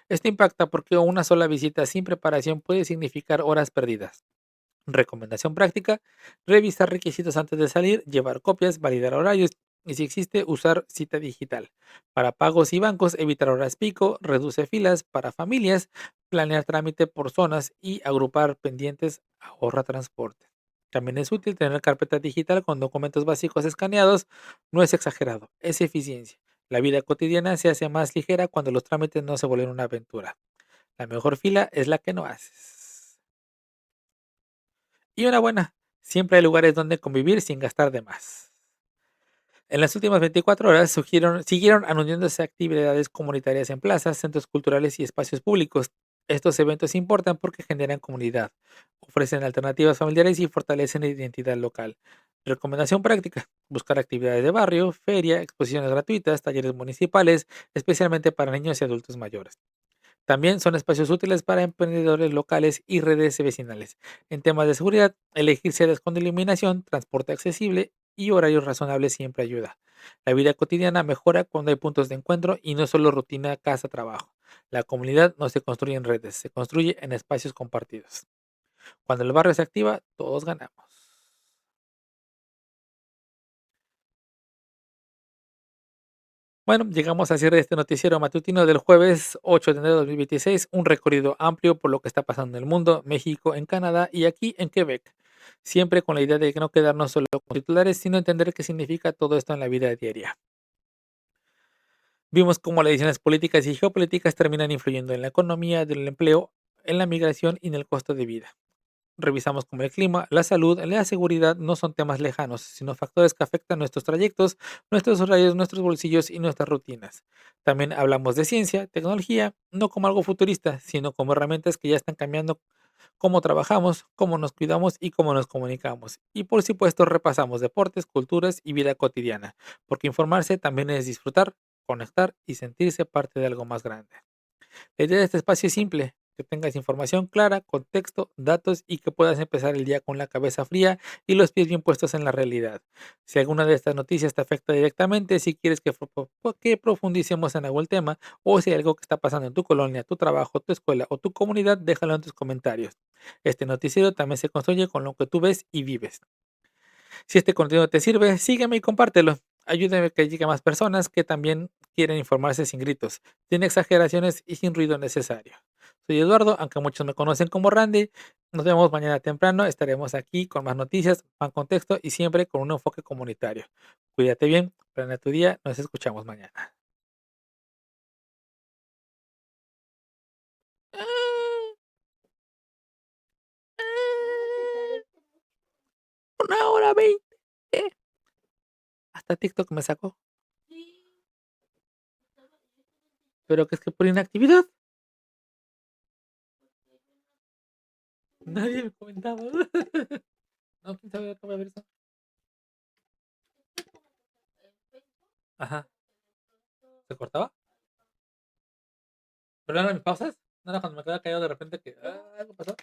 Esto impacta porque una sola visita sin preparación puede significar horas perdidas. Recomendación práctica: revisar requisitos antes de salir, llevar copias, validar horarios y, si existe, usar cita digital. Para pagos y bancos, evitar horas pico, reduce filas. Para familias, planear trámite por zonas y agrupar pendientes ahorra transporte. También es útil tener carpeta digital con documentos básicos escaneados. No es exagerado, es eficiencia. La vida cotidiana se hace más ligera cuando los trámites no se vuelven una aventura. La mejor fila es la que no haces. Y una buena, siempre hay lugares donde convivir sin gastar de más. En las últimas 24 horas siguieron anunciándose actividades comunitarias en plazas, centros culturales y espacios públicos. Estos eventos importan porque generan comunidad, ofrecen alternativas familiares y fortalecen la identidad local. Recomendación práctica: buscar actividades de barrio, feria, exposiciones gratuitas, talleres municipales, especialmente para niños y adultos mayores. También son espacios útiles para emprendedores locales y redes vecinales. En temas de seguridad, elegir sedes con iluminación, transporte accesible y horarios razonables siempre ayuda. La vida cotidiana mejora cuando hay puntos de encuentro y no solo rutina casa-trabajo. La comunidad no se construye en redes, se construye en espacios compartidos. Cuando el barrio se activa, todos ganamos. Bueno, llegamos al cierre de este noticiero matutino del jueves 8 de enero de 2026, un recorrido amplio por lo que está pasando en el mundo, México, en Canadá y aquí en Quebec. Siempre con la idea de no quedarnos solo con titulares, sino entender qué significa todo esto en la vida diaria. Vimos cómo las decisiones políticas y geopolíticas terminan influyendo en la economía, del empleo, en la migración y en el costo de vida. Revisamos cómo el clima, la salud y la seguridad no son temas lejanos, sino factores que afectan nuestros trayectos, nuestros horarios, nuestros bolsillos y nuestras rutinas. También hablamos de ciencia, tecnología, no como algo futurista, sino como herramientas que ya están cambiando cómo trabajamos, cómo nos cuidamos y cómo nos comunicamos. Y por supuesto repasamos deportes, culturas y vida cotidiana, porque informarse también es disfrutar, conectar y sentirse parte de algo más grande. La idea de este espacio es simple: que tengas información clara, contexto, datos y que puedas empezar el día con la cabeza fría y los pies bien puestos en la realidad. Si alguna de estas noticias te afecta directamente, si quieres que profundicemos en algún tema o si hay algo que está pasando en tu colonia, tu trabajo, tu escuela o tu comunidad, déjalo en tus comentarios. Este noticiero también se construye con lo que tú ves y vives. Si este contenido te sirve, sígueme y compártelo. Ayúdame a que llegue a más personas que también quieren informarse sin gritos, sin exageraciones y sin ruido necesario. Soy Eduardo, aunque muchos me conocen como Randy. Nos vemos mañana temprano. Estaremos aquí con más noticias, más contexto y siempre con un enfoque comunitario. Cuídate bien, planea tu día. Nos escuchamos mañana. Una hora 20. Hasta TikTok me sacó. Pero que es que por inactividad. Nadie me comentaba. No, quién sabe, acaba de ver eso. Ajá. ¿Se cortaba? ¿Pero eran mis pausas? ¿No era cuando me quedaba callado de repente que algo pasó?